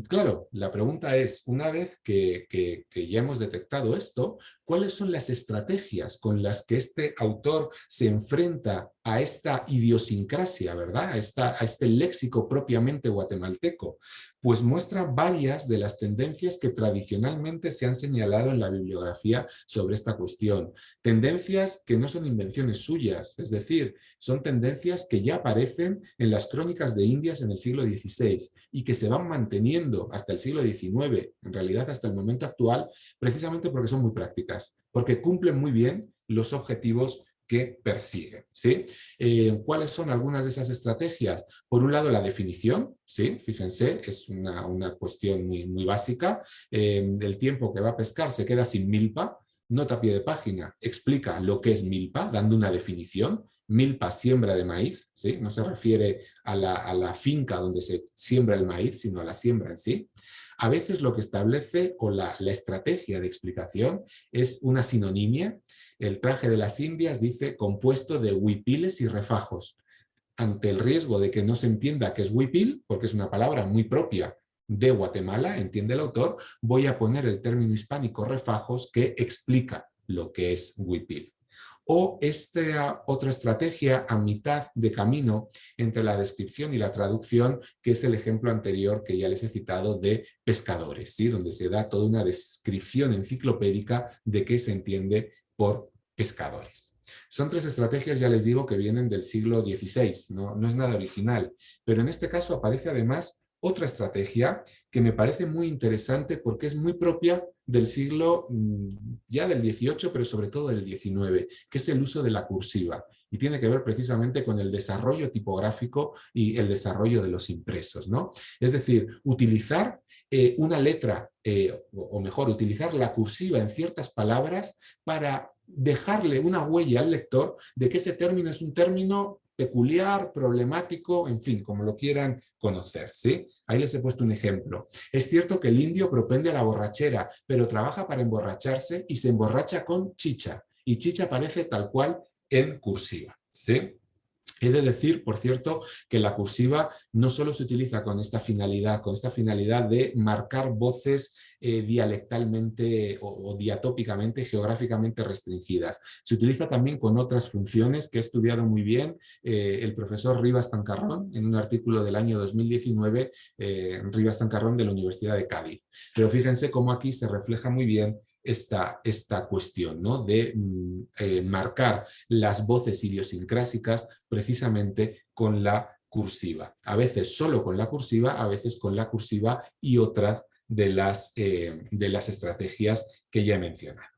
Claro, la pregunta es, una vez que ya hemos detectado esto, ¿cuáles son las estrategias con las que este autor se enfrenta a esta idiosincrasia, ¿verdad? A este léxico propiamente guatemalteco? Pues muestra varias de las tendencias que tradicionalmente se han señalado en la bibliografía sobre esta cuestión. Tendencias que no son invenciones suyas, es decir, son tendencias que ya aparecen en las crónicas de Indias en el siglo XVI y que se van manteniendo hasta el siglo XIX, en realidad hasta el momento actual, precisamente porque son muy prácticas, porque cumplen muy bien los objetivos que persiguen, ¿sí? ¿Cuáles son algunas de esas estrategias? Por un lado, la definición, ¿sí? Fíjense, es una cuestión muy básica. El tiempo que va a pescar se queda sin milpa. Nota a pie de página explica lo que es milpa, dando una definición. Milpa, siembra de maíz, ¿sí? No se refiere a la finca donde se siembra el maíz, sino a la siembra en sí. A veces lo que establece o la estrategia de explicación es una sinonimia. El traje de las Indias dice compuesto de huipiles y refajos. Ante el riesgo de que no se entienda qué es huipil, porque es una palabra muy propia de Guatemala, entiende el autor, voy a poner el término hispánico refajos que explica lo que es huipil. o esta otra estrategia a mitad de camino entre la descripción y la traducción, que es el ejemplo anterior que ya les he citado de pescadores, ¿sí? Donde se da toda una descripción enciclopédica de qué se entiende por pescadores. Son tres estrategias, ya les digo, que vienen del siglo XVI, no es nada original, pero en este caso aparece además otra estrategia que me parece muy interesante porque es muy propia del siglo ya del XVIII, pero sobre todo del XIX, que es el uso de la cursiva y tiene que ver precisamente con el desarrollo tipográfico y el desarrollo de los impresos, ¿no? Es decir, utilizar una letra, o mejor, utilizar la cursiva en ciertas palabras para dejarle una huella al lector de que ese término es un término peculiar, problemático, en fin, como lo quieran conocer, ¿sí? Ahí les he puesto un ejemplo. Es cierto que el indio propende a la borrachera, pero trabaja para emborracharse y se emborracha con chicha. Y chicha aparece tal cual en cursiva, ¿sí? He de decir, por cierto, que la cursiva no solo se utiliza con esta finalidad de marcar voces dialectalmente o diatópicamente, geográficamente restringidas. Se utiliza también con otras funciones que ha estudiado muy bien el profesor Rivas Tancarrón en un artículo del año 2019, Rivas Tancarrón de la Universidad de Cádiz. Pero fíjense cómo aquí se refleja muy bien esta cuestión, ¿no? De marcar las voces idiosincrásicas precisamente con la cursiva. A veces solo con la cursiva, a veces con la cursiva y otras de las estrategias que ya he mencionado.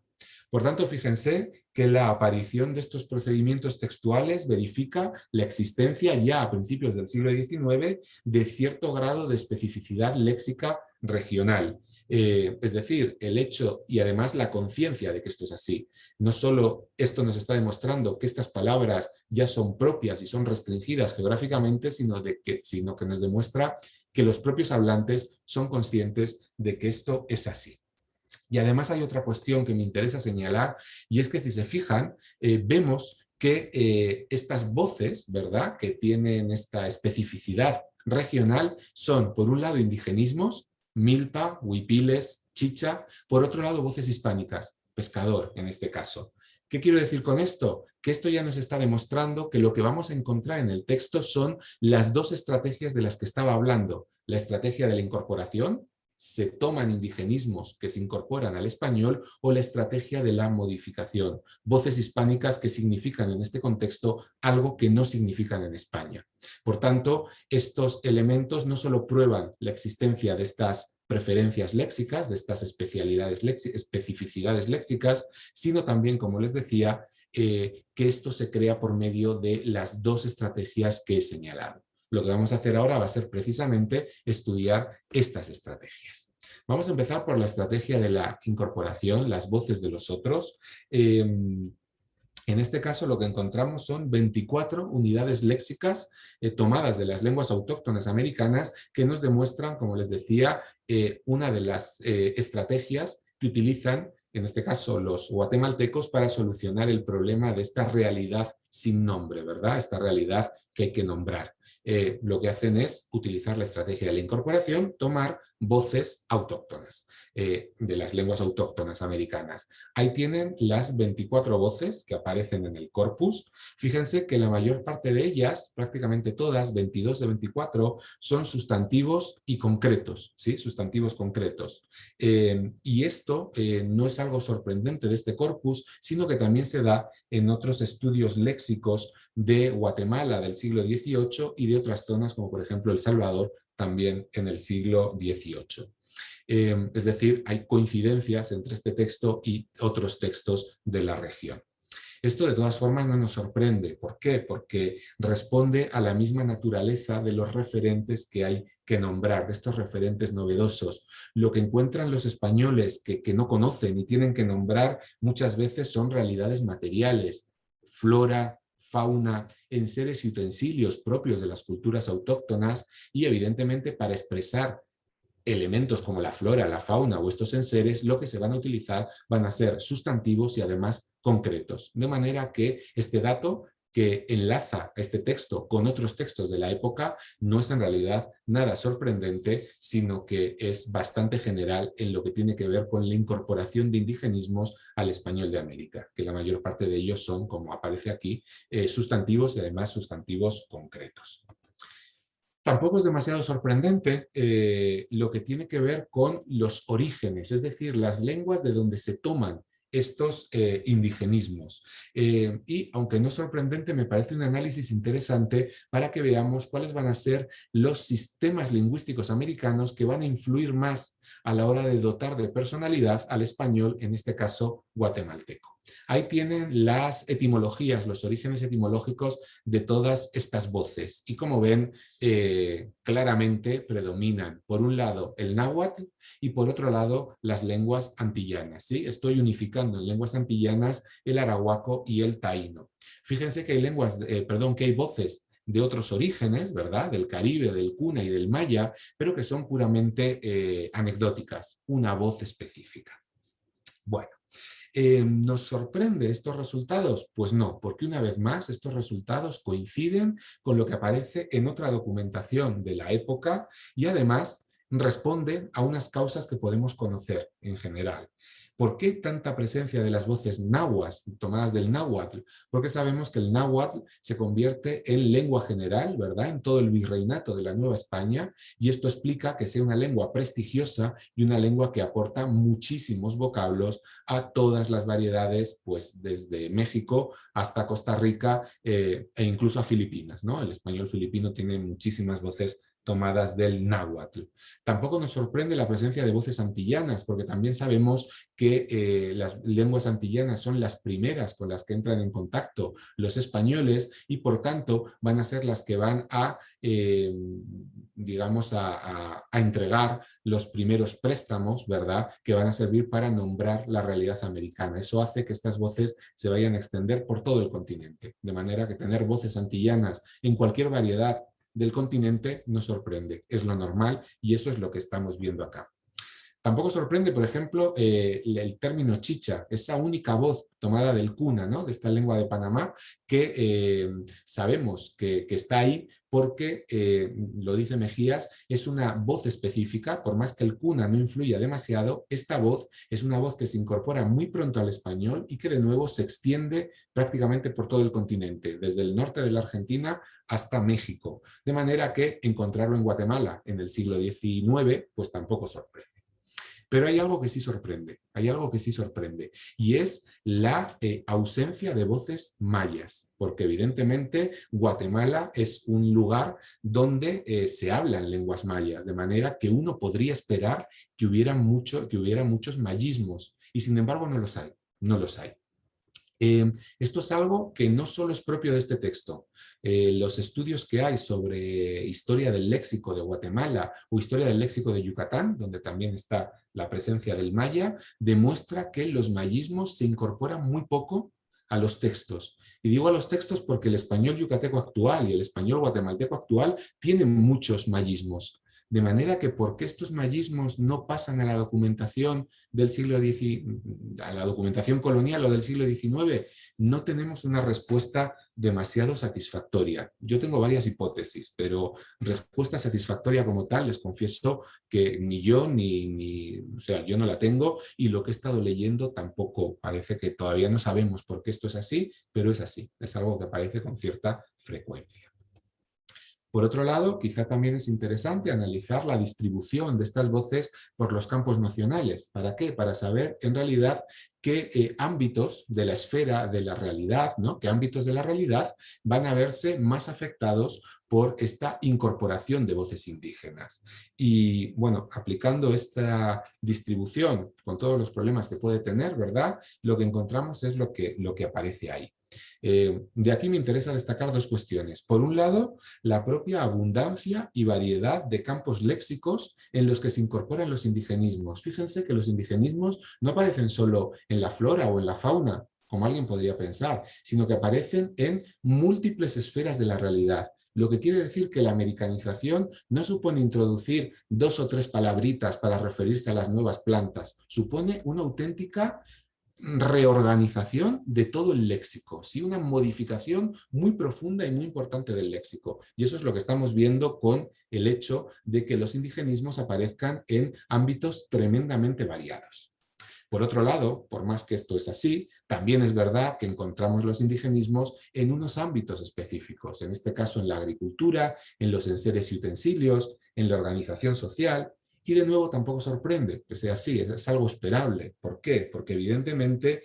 Por tanto, fíjense que la aparición de estos procedimientos textuales verifica la existencia ya a principios del siglo XIX de cierto grado de especificidad léxica regional. Es decir, el hecho y además la conciencia de que esto es así. No solo esto nos está demostrando que estas palabras ya son propias y son restringidas geográficamente, sino que nos demuestra que los propios hablantes son conscientes de que esto es así. Y además hay otra cuestión que me interesa señalar, y es que si se fijan, vemos que estas voces, ¿verdad?, que tienen esta especificidad regional son, por un lado, indigenismos, milpa, huipiles, chicha, por otro lado, voces hispánicas, pescador en este caso. ¿Qué quiero decir con esto? Que esto ya nos está demostrando que lo que vamos a encontrar en el texto son las dos estrategias de las que estaba hablando. La estrategia de la incorporación, se toman indigenismos que se incorporan al español, o la estrategia de la modificación, voces hispánicas que significan en este contexto algo que no significan en España. Por tanto, estos elementos no solo prueban la existencia de estas preferencias léxicas, de estas especificidades léxicas, sino también, como les decía, que esto se crea por medio de las dos estrategias que he señalado. Lo que vamos a hacer ahora va a ser precisamente estudiar estas estrategias. Vamos a empezar por la estrategia de la incorporación, las voces de los otros. En este caso lo que encontramos son 24 unidades léxicas tomadas de las lenguas autóctonas americanas que nos demuestran, como les decía, una de las estrategias que utilizan, en este caso los guatemaltecos, para solucionar el problema de esta realidad sin nombre, ¿verdad? Esta realidad que hay que nombrar. Lo que hacen es utilizar la estrategia de la incorporación, tomar voces autóctonas, de las lenguas autóctonas americanas. Ahí tienen las 24 voces que aparecen en el corpus. Fíjense que la mayor parte de ellas, prácticamente todas, 22 de 24, son sustantivos y concretos, ¿sí? Sustantivos concretos. Y esto no es algo sorprendente de este corpus, sino que también se da en otros estudios léxicos de Guatemala del siglo XVIII y de otras zonas como por ejemplo El Salvador, también en el siglo XVIII. Es decir, hay coincidencias entre este texto y otros textos de la región. Esto de todas formas no nos sorprende. ¿Por qué? Porque responde a la misma naturaleza de los referentes que hay que nombrar, de estos referentes novedosos. Lo que encuentran los españoles que no conocen y tienen que nombrar muchas veces son realidades materiales, flora, fauna, enseres y utensilios propios de las culturas autóctonas, y evidentemente para expresar elementos como la flora, la fauna o estos enseres, lo que se van a utilizar van a ser sustantivos y además concretos. De manera que este dato que enlaza este texto con otros textos de la época no es en realidad nada sorprendente, sino que es bastante general en lo que tiene que ver con la incorporación de indigenismos al español de América, que la mayor parte de ellos son, como aparece aquí, sustantivos y además sustantivos concretos. Tampoco es demasiado sorprendente lo que tiene que ver con los orígenes, es decir, las lenguas de donde se toman estos indigenismos. Y aunque no es sorprendente, me parece un análisis interesante para que veamos cuáles van a ser los sistemas lingüísticos americanos que van a influir más a la hora de dotar de personalidad al español, en este caso guatemalteco. Ahí tienen las etimologías, los orígenes etimológicos de todas estas voces. Y como ven, claramente predominan, por un lado, el náhuatl y por otro lado, las lenguas antillanas. ¿Sí? Estoy unificando en lenguas antillanas el arahuaco y el taíno. Fíjense que hay que hay voces de otros orígenes, ¿verdad? Del Caribe, del Cuna y del Maya, pero que son puramente anecdóticas, una voz específica. Bueno. ¿Nos sorprende estos resultados? Pues no, porque una vez más estos resultados coinciden con lo que aparece en otra documentación de la época y además responden a unas causas que podemos conocer en general. ¿Por qué tanta presencia de las voces nahuas tomadas del náhuatl? Porque sabemos que el náhuatl se convierte en lengua general, ¿verdad? En todo el virreinato de la Nueva España, y esto explica que sea una lengua prestigiosa y una lengua que aporta muchísimos vocablos a todas las variedades, pues desde México hasta Costa Rica e incluso a Filipinas, ¿no? El español filipino tiene muchísimas voces tomadas del náhuatl. Tampoco nos sorprende la presencia de voces antillanas, porque también sabemos que las lenguas antillanas son las primeras con las que entran en contacto los españoles y por tanto van a ser las que van a, digamos, a entregar los primeros préstamos, ¿verdad?, que van a servir para nombrar la realidad americana. Eso hace que estas voces se vayan a extender por todo el continente, de manera que tener voces antillanas en cualquier variedad del continente nos sorprende, es lo normal y eso es lo que estamos viendo acá. Tampoco sorprende, por ejemplo, el término chicha, esa única voz tomada del cuna, ¿no?, de esta lengua de Panamá, que sabemos que está ahí porque, lo dice Mejías, es una voz específica, por más que el cuna no influya demasiado, esta voz es una voz que se incorpora muy pronto al español y que de nuevo se extiende prácticamente por todo el continente, desde el norte de la Argentina hasta México, de manera que encontrarlo en Guatemala en el siglo XIX, pues tampoco sorprende. Pero hay algo que sí sorprende, y es la ausencia de voces mayas, porque evidentemente Guatemala es un lugar donde se hablan lenguas mayas, de manera que uno podría esperar que hubiera muchos mayismos, y sin embargo no los hay, no los hay. Esto es algo que no solo es propio de este texto. Los estudios que hay sobre historia del léxico de Guatemala o historia del léxico de Yucatán, donde también está la presencia del maya, demuestra que los mayismos se incorporan muy poco a los textos. Y digo a los textos porque el español yucateco actual y el español guatemalteco actual tienen muchos mayismos. De manera que, ¿por qué estos mayismos no pasan a la documentación del siglo XIX, a la documentación colonial o del siglo XIX? No tenemos una respuesta demasiado satisfactoria. Yo tengo varias hipótesis, pero respuesta satisfactoria como tal, les confieso que ni yo, o sea, yo no la tengo, y lo que he estado leyendo tampoco. Parece que todavía no sabemos por qué esto es así, pero es así. Es algo que aparece con cierta frecuencia. Por otro lado, quizá también es interesante analizar la distribución de estas voces por los campos nocionales. ¿Para qué? Para saber en realidad qué ámbitos de la esfera de la realidad, ¿no?, qué ámbitos de la realidad van a verse más afectados por esta incorporación de voces indígenas. Y bueno, aplicando esta distribución con todos los problemas que puede tener, ¿verdad?, lo que encontramos es lo que aparece ahí. De aquí me interesa destacar dos cuestiones. Por un lado, la propia abundancia y variedad de campos léxicos en los que se incorporan los indigenismos. Fíjense que los indigenismos no aparecen solo en la flora o en la fauna, como alguien podría pensar, sino que aparecen en múltiples esferas de la realidad. Lo que quiere decir que la americanización no supone introducir 2 o 3 palabritas para referirse a las nuevas plantas, supone una auténtica reorganización de todo el léxico, ¿sí? Una modificación muy profunda y muy importante del léxico. Y eso es lo que estamos viendo con el hecho de que los indigenismos aparezcan en ámbitos tremendamente variados. Por otro lado, por más que esto es así, también es verdad que encontramos los indigenismos en unos ámbitos específicos, en este caso en la agricultura, en los enseres y utensilios, en la organización social, y de nuevo tampoco sorprende que sea así, es algo esperable. ¿Por qué? Porque evidentemente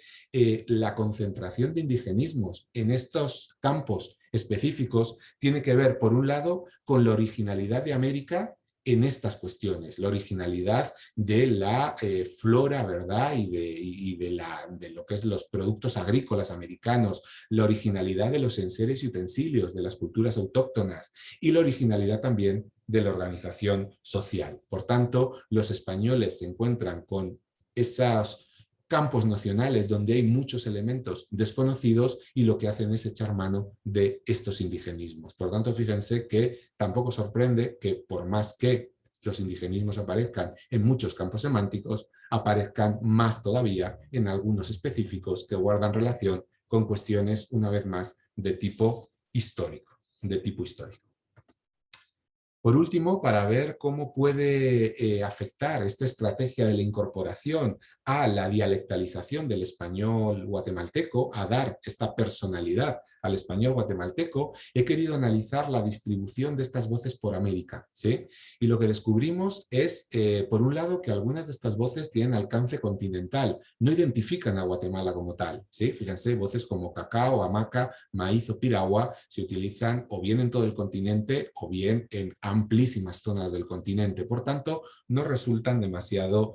la concentración de indigenismos en estos campos específicos tiene que ver, por un lado, con la originalidad de América en estas cuestiones, la originalidad de la flora, ¿verdad? De lo que es los productos agrícolas americanos, la originalidad de los enseres y utensilios de las culturas autóctonas y la originalidad también de la organización social. Por tanto, los españoles se encuentran con esos campos nacionales donde hay muchos elementos desconocidos y lo que hacen es echar mano de estos indigenismos. Por lo tanto, fíjense que tampoco sorprende que por más que los indigenismos aparezcan en muchos campos semánticos, aparezcan más todavía en algunos específicos que guardan relación con cuestiones, una vez más, de tipo histórico. Por último, para ver cómo puede afectar esta estrategia de la incorporación a la dialectalización del español guatemalteco, a dar esta personalidad al español guatemalteco, he querido analizar la distribución de estas voces por América, ¿sí? Y lo que descubrimos es, por un lado, que algunas de estas voces tienen alcance continental, no identifican a Guatemala como tal, ¿sí? Fíjense, voces como cacao, hamaca, maíz o piragua se utilizan o bien en todo el continente o bien en amplísimas zonas del continente. Por tanto, no resultan demasiado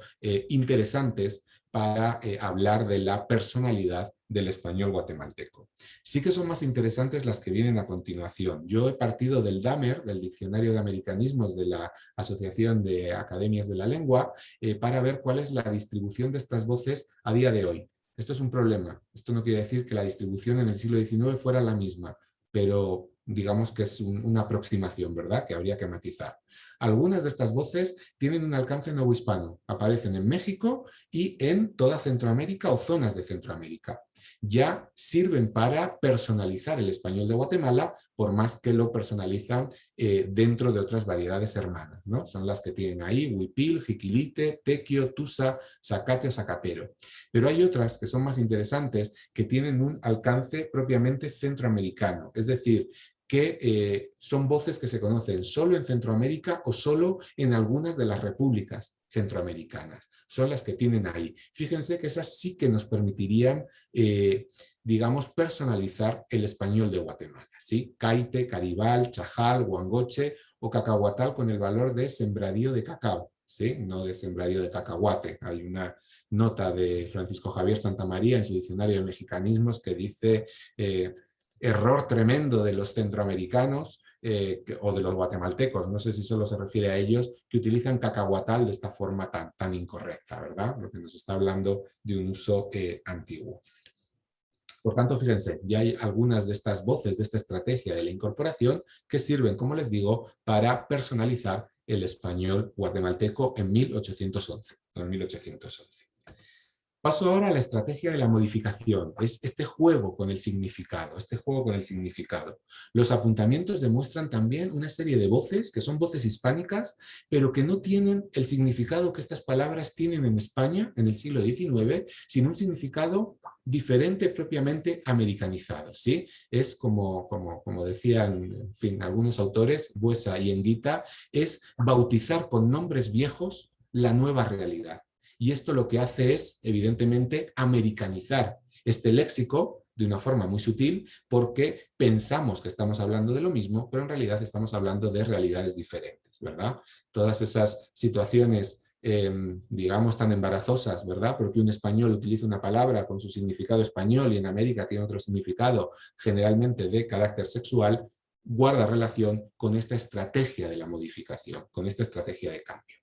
interesantes para hablar de la personalidad del español guatemalteco. Sí que son más interesantes las que vienen a continuación. Yo he partido del DAMER, del Diccionario de Americanismos de la Asociación de Academias de la Lengua, para ver cuál es la distribución de estas voces a día de hoy. Esto es un problema. Esto no quiere decir que la distribución en el siglo XIX fuera la misma, pero digamos que es una aproximación, ¿verdad?, que habría que matizar. Algunas de estas voces tienen un alcance novohispano, aparecen en México y en toda Centroamérica o zonas de Centroamérica. Ya sirven para personalizar el español de Guatemala, por más que lo personalizan dentro de otras variedades hermanas, ¿no? Son las que tienen ahí huipil, jiquilite, tequio, tusa, zacate o zacatero. Pero hay otras que son más interesantes, que tienen un alcance propiamente centroamericano, es decir, que son voces que se conocen solo en Centroamérica o solo en algunas de las repúblicas centroamericanas. Son las que tienen ahí. Fíjense que esas sí que nos permitirían, digamos, personalizar el español de Guatemala, ¿sí? Caite, caribal, chajal, guangoche o cacahuatal con el valor de sembradío de cacao, ¿sí? No de sembradío de cacahuate. Hay una nota de Francisco Javier Santamaría en su diccionario de mexicanismos que dice error tremendo de los centroamericanos o de los guatemaltecos, no sé si solo se refiere a ellos, que utilizan cacahuatal de esta forma tan incorrecta, ¿verdad? Lo que nos está hablando de un uso antiguo. Por tanto, fíjense, ya hay algunas de estas voces de esta estrategia de la incorporación que sirven, como les digo, para personalizar el español guatemalteco en 1811. Paso ahora a la estrategia de la modificación, es este juego con el significado, Los apuntamientos demuestran también una serie de voces, que son voces hispánicas, pero que no tienen el significado que estas palabras tienen en España en el siglo XIX, sino un significado diferente, propiamente americanizado, ¿sí? Es como decían, en fin, algunos autores, Buesa y Enguita, es bautizar con nombres viejos la nueva realidad. Y esto lo que hace es, evidentemente, americanizar este léxico de una forma muy sutil, porque pensamos que estamos hablando de lo mismo, pero en realidad estamos hablando de realidades diferentes, ¿verdad? Todas esas situaciones, digamos, tan embarazosas, ¿verdad? Porque un español utiliza una palabra con su significado español y en América tiene otro significado, generalmente de carácter sexual, guarda relación con esta estrategia de la modificación, con esta estrategia de cambio.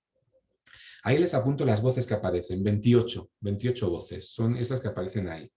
Ahí les apunto las voces que aparecen, 28 voces, son esas que aparecen ahí.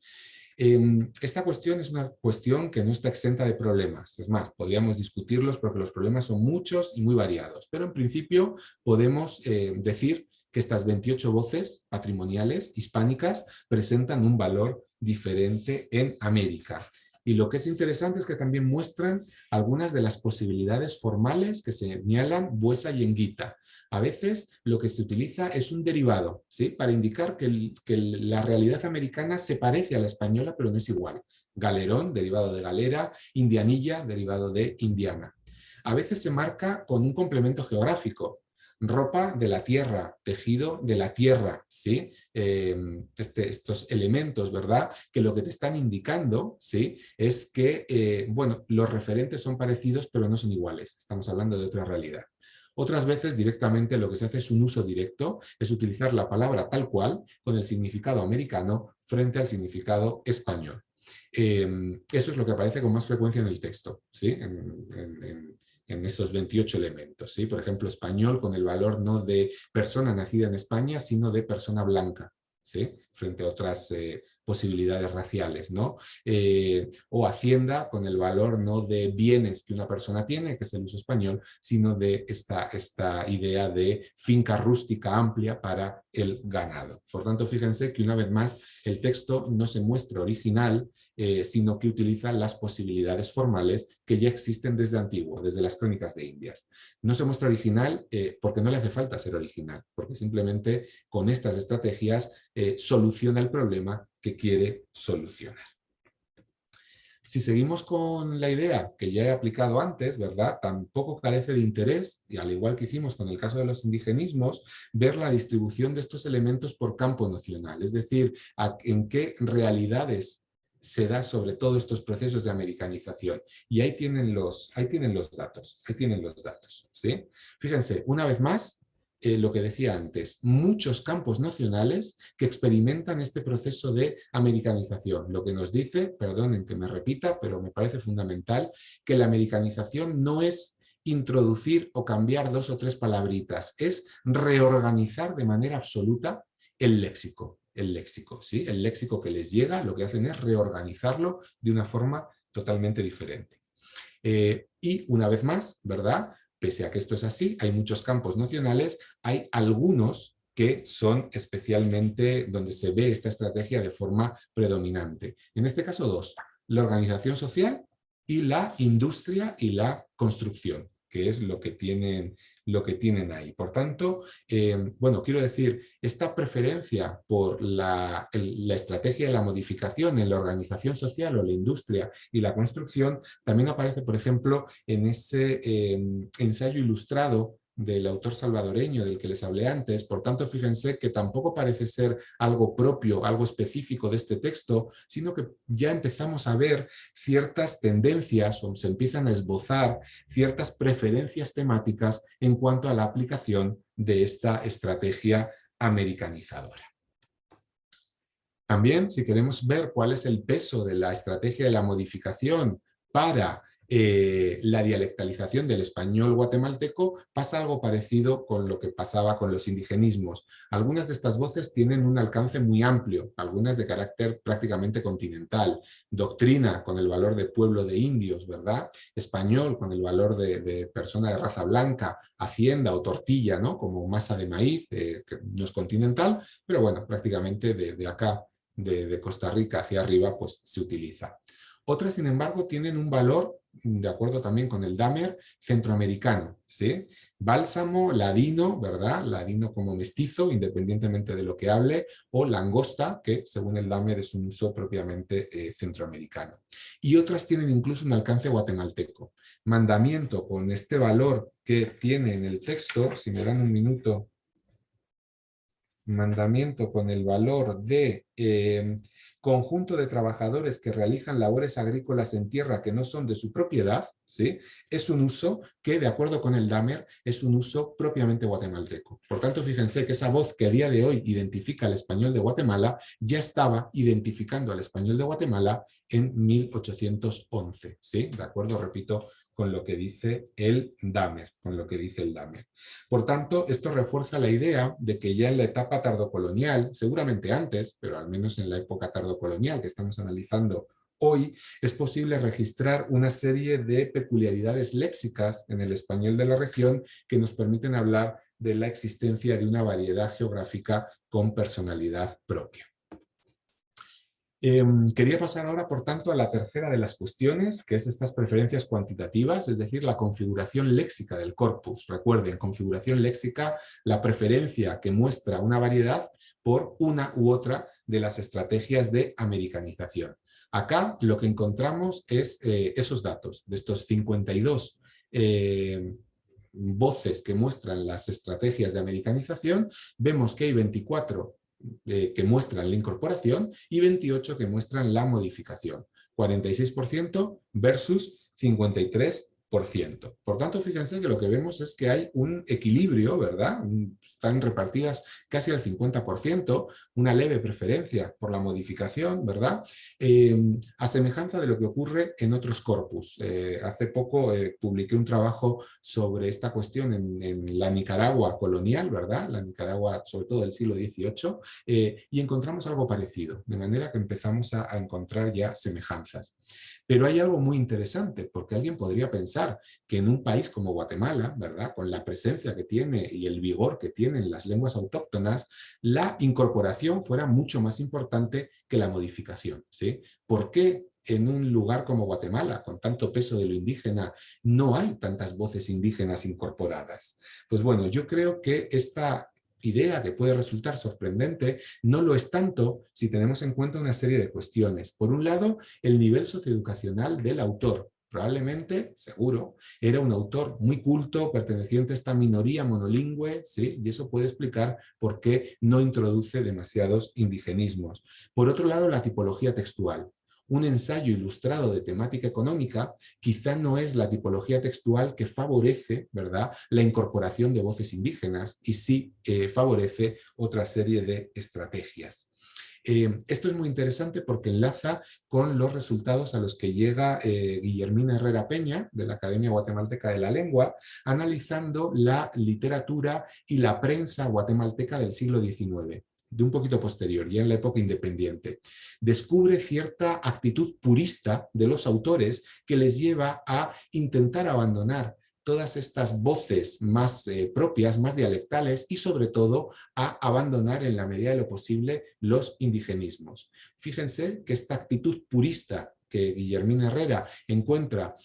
Esta cuestión es una cuestión que no está exenta de problemas, es más, podríamos discutirlos porque los problemas son muchos y muy variados, pero en principio podemos decir que estas 28 voces patrimoniales hispánicas presentan un valor diferente en América. Y lo que es interesante es que también muestran algunas de las posibilidades formales que señalan Buesa y Enguita. A veces lo que se utiliza es un derivado, ¿sí?, para indicar que la realidad americana se parece a la española, pero no es igual. Galerón, derivado de galera; indianilla, derivado de indiana. A veces se marca con un complemento geográfico. Ropa de la tierra, tejido de la tierra, ¿sí? Estos elementos, ¿verdad?, que lo que te están indicando, ¿sí?, es que, bueno, los referentes son parecidos, pero no son iguales. Estamos hablando de otra realidad. Otras veces directamente lo que se hace es un uso directo, es utilizar la palabra tal cual con el significado americano frente al significado español. Eso es lo que aparece con más frecuencia en el texto, ¿sí?, en esos 28 elementos, ¿sí? Por ejemplo, español con el valor no de persona nacida en España, sino de persona blanca, ¿sí?, frente a otras posibilidades raciales, ¿no? O hacienda con el valor no de bienes que una persona tiene, que es el uso español, sino de esta idea de finca rústica amplia para el ganado. Por tanto, fíjense que una vez más el texto no se muestra original, sino que utiliza las posibilidades formales que ya existen desde antiguo, desde las crónicas de Indias. No se muestra original porque no le hace falta ser original, porque simplemente con estas estrategias soluciona el problema que quiere solucionar. Si seguimos con la idea que ya he aplicado antes, ¿verdad?, tampoco carece de interés, y al igual que hicimos con el caso de los indigenismos, ver la distribución de estos elementos por campo nocional, es decir, en qué realidades se da sobre todo estos procesos de americanización. Y ahí tienen los datos, ¿sí? Fíjense, una vez más, lo que decía antes, muchos campos nocionales que experimentan este proceso de americanización, lo que nos dice, perdonen que me repita, pero me parece fundamental, que la americanización no es introducir o cambiar 2 o 3 palabritas, es reorganizar de manera absoluta el léxico, ¿sí? El léxico que les llega, lo que hacen es reorganizarlo de una forma totalmente diferente. Y una vez más, ¿verdad?, pese a que esto es así, hay muchos campos nocionales, hay algunos que son especialmente donde se ve esta estrategia de forma predominante. En este caso 2, la organización social y la industria y la construcción, que es lo que tienen ahí. Por tanto, bueno, quiero decir, esta preferencia por la estrategia de la modificación en la organización social o la industria y la construcción también aparece, por ejemplo, en ese ensayo ilustrado del autor salvadoreño del que les hablé antes. Por tanto, fíjense que tampoco parece ser algo propio, algo específico de este texto, sino que ya empezamos a ver ciertas tendencias o se empiezan a esbozar ciertas preferencias temáticas en cuanto a la aplicación de esta estrategia americanizadora. También, si queremos ver cuál es el peso de la estrategia de la modificación para la dialectalización del español guatemalteco, pasa algo parecido con lo que pasaba con los indigenismos. Algunas de estas voces tienen un alcance muy amplio, algunas de carácter prácticamente continental. Doctrina con el valor de pueblo de indios, ¿verdad? Español con el valor de persona de raza blanca, hacienda o tortilla, ¿no?, como masa de maíz, que no es continental, pero bueno, prácticamente de acá, de Costa Rica hacia arriba, pues se utiliza. Otras, sin embargo, tienen un valor, de acuerdo también con el Dahmer, centroamericano, ¿sí? Bálsamo, ladino, ¿verdad? Ladino como mestizo, independientemente de lo que hable, o langosta, que según el Dahmer es un uso propiamente centroamericano. Y otras tienen incluso un alcance guatemalteco. Mandamiento con este valor que tiene en el texto, si me dan un minuto, mandamiento con el valor de conjunto de trabajadores que realizan labores agrícolas en tierra que no son de su propiedad, ¿sí?, es un uso que, de acuerdo con el Dahmer, es un uso propiamente guatemalteco. Por tanto, fíjense que esa voz que a día de hoy identifica al español de Guatemala ya estaba identificando al español de Guatemala en 1811, ¿sí? De acuerdo, repito, con lo que dice el Dahmer, Por tanto, esto refuerza la idea de que ya en la etapa tardocolonial, seguramente antes, pero al menos en la época tardocolonial que estamos analizando hoy es posible registrar una serie de peculiaridades léxicas en el español de la región que nos permiten hablar de la existencia de una variedad geográfica con personalidad propia. Quería pasar ahora, por tanto, a la tercera de las cuestiones, que es estas preferencias cuantitativas, es decir, la configuración léxica del corpus. Recuerden, configuración léxica, la preferencia que muestra una variedad por una u otra de las estrategias de americanización. Acá lo que encontramos es esos datos, de estos 52 voces que muestran las estrategias de americanización, vemos que hay 24 que muestran la incorporación y 28 que muestran la modificación. 46% versus 53%. Por tanto, fíjense que lo que vemos es que hay un equilibrio, ¿verdad? Están repartidas casi al 50%, una leve preferencia por la modificación, ¿verdad? A semejanza de lo que ocurre en otros corpus. Hace poco publiqué un trabajo sobre esta cuestión en la Nicaragua colonial, ¿verdad? La Nicaragua, sobre todo del siglo XVIII, y encontramos algo parecido, de manera que empezamos a encontrar ya semejanzas. Pero hay algo muy interesante, porque alguien podría pensar que en un país como Guatemala, ¿verdad?, con la presencia que tiene y el vigor que tienen las lenguas autóctonas, la incorporación fuera mucho más importante que la modificación, ¿sí? ¿Por qué en un lugar como Guatemala, con tanto peso de lo indígena, no hay tantas voces indígenas incorporadas? Pues bueno, yo creo que esta idea, que puede resultar sorprendente, no lo es tanto si tenemos en cuenta una serie de cuestiones. Por un lado, el nivel socioeducacional del autor. Probablemente, seguro, era un autor muy culto, perteneciente a esta minoría monolingüe, ¿sí? Y eso puede explicar por qué no introduce demasiados indigenismos. Por otro lado, la tipología textual. Un ensayo ilustrado de temática económica quizá no es la tipología textual que favorece, ¿verdad?, la incorporación de voces indígenas y sí favorece otra serie de estrategias. Esto es muy interesante porque enlaza con los resultados a los que llega Guillermina Herrera Peña, de la Academia Guatemalteca de la Lengua, analizando la literatura y la prensa guatemalteca del siglo XIX, de un poquito posterior, ya en la época independiente. Descubre cierta actitud purista de los autores que les lleva a intentar abandonar todas estas voces más propias, más dialectales y sobre todo a abandonar en la medida de lo posible los indigenismos. Fíjense que esta actitud purista que Guillermina Herrera encuentra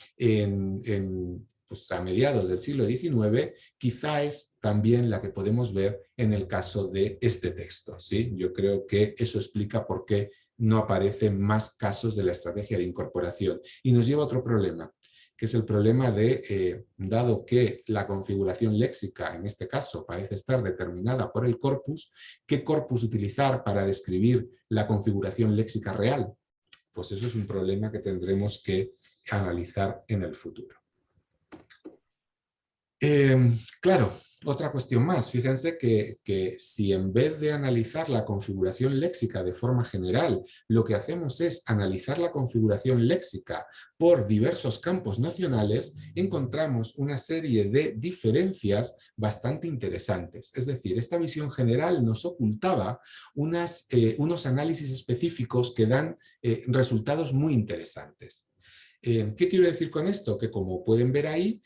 pues a mediados del siglo XIX, quizá es también la que podemos ver en el caso de este texto, ¿sí? Yo creo que eso explica por qué no aparecen más casos de la estrategia de incorporación. Y nos lleva a otro problema, que es el problema de, dado que la configuración léxica, en este caso, parece estar determinada por el corpus, ¿qué corpus utilizar para describir la configuración léxica real? Pues eso es un problema que tendremos que analizar en el futuro. Claro, otra cuestión más. Fíjense que si en vez de analizar la configuración léxica de forma general, lo que hacemos es analizar la configuración léxica por diversos campos nacionales, encontramos una serie de diferencias bastante interesantes. Es decir, esta visión general nos ocultaba unos análisis específicos que dan resultados muy interesantes. ¿Qué quiero decir con esto? Que como pueden ver ahí,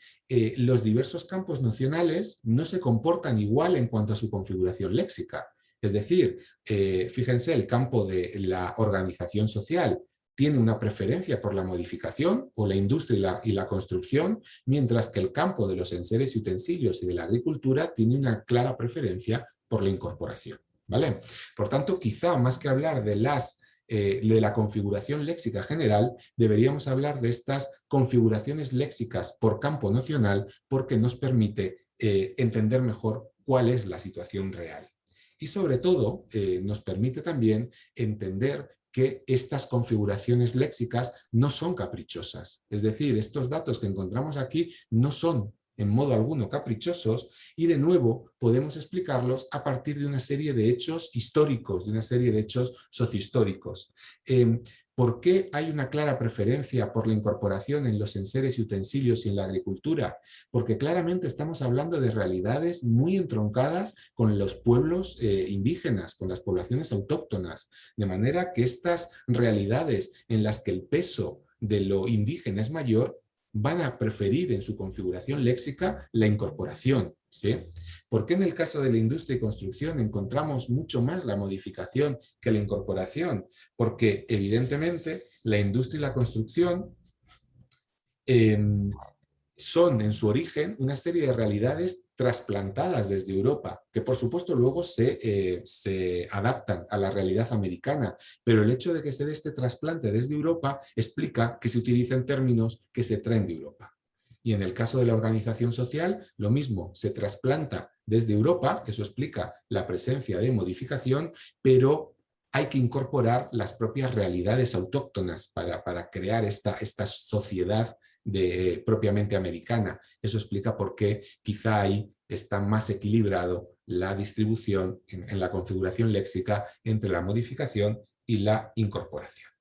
los diversos campos nacionales no se comportan igual en cuanto a su configuración léxica. Es decir, fíjense, el campo de la organización social tiene una preferencia por la modificación o la industria y la construcción, mientras que el campo de los enseres y utensilios y de la agricultura tiene una clara preferencia por la incorporación, ¿vale? Por tanto, quizá más que hablar de la configuración léxica general, deberíamos hablar de estas configuraciones léxicas por campo nacional porque nos permite entender mejor cuál es la situación real. Y sobre todo nos permite también entender que estas configuraciones léxicas no son caprichosas. Es decir, estos datos que encontramos aquí no son en modo alguno caprichosos y de nuevo podemos explicarlos a partir de una serie de hechos históricos, de una serie de hechos sociohistóricos. ¿Por qué hay una clara preferencia por la incorporación en los enseres y utensilios y en la agricultura? Porque claramente estamos hablando de realidades muy entroncadas con los pueblos indígenas, con las poblaciones autóctonas, de manera que estas realidades en las que el peso de lo indígena es mayor van a preferir en su configuración léxica la incorporación, ¿sí? ¿Por qué en el caso de la industria y construcción encontramos mucho más la modificación que la incorporación? Porque evidentemente la industria y la construcción eh, son en su origen una serie de realidades trasplantadas desde Europa, que por supuesto luego se adaptan a la realidad americana, pero el hecho de que se dé este trasplante desde Europa explica que se utilicen términos que se traen de Europa. Y en el caso de la organización social, lo mismo, se trasplanta desde Europa, eso explica la presencia de modificación, pero hay que incorporar las propias realidades autóctonas para crear esta sociedad propiamente americana. Eso explica por qué quizá ahí está más equilibrado la distribución en la configuración léxica entre la modificación y la incorporación.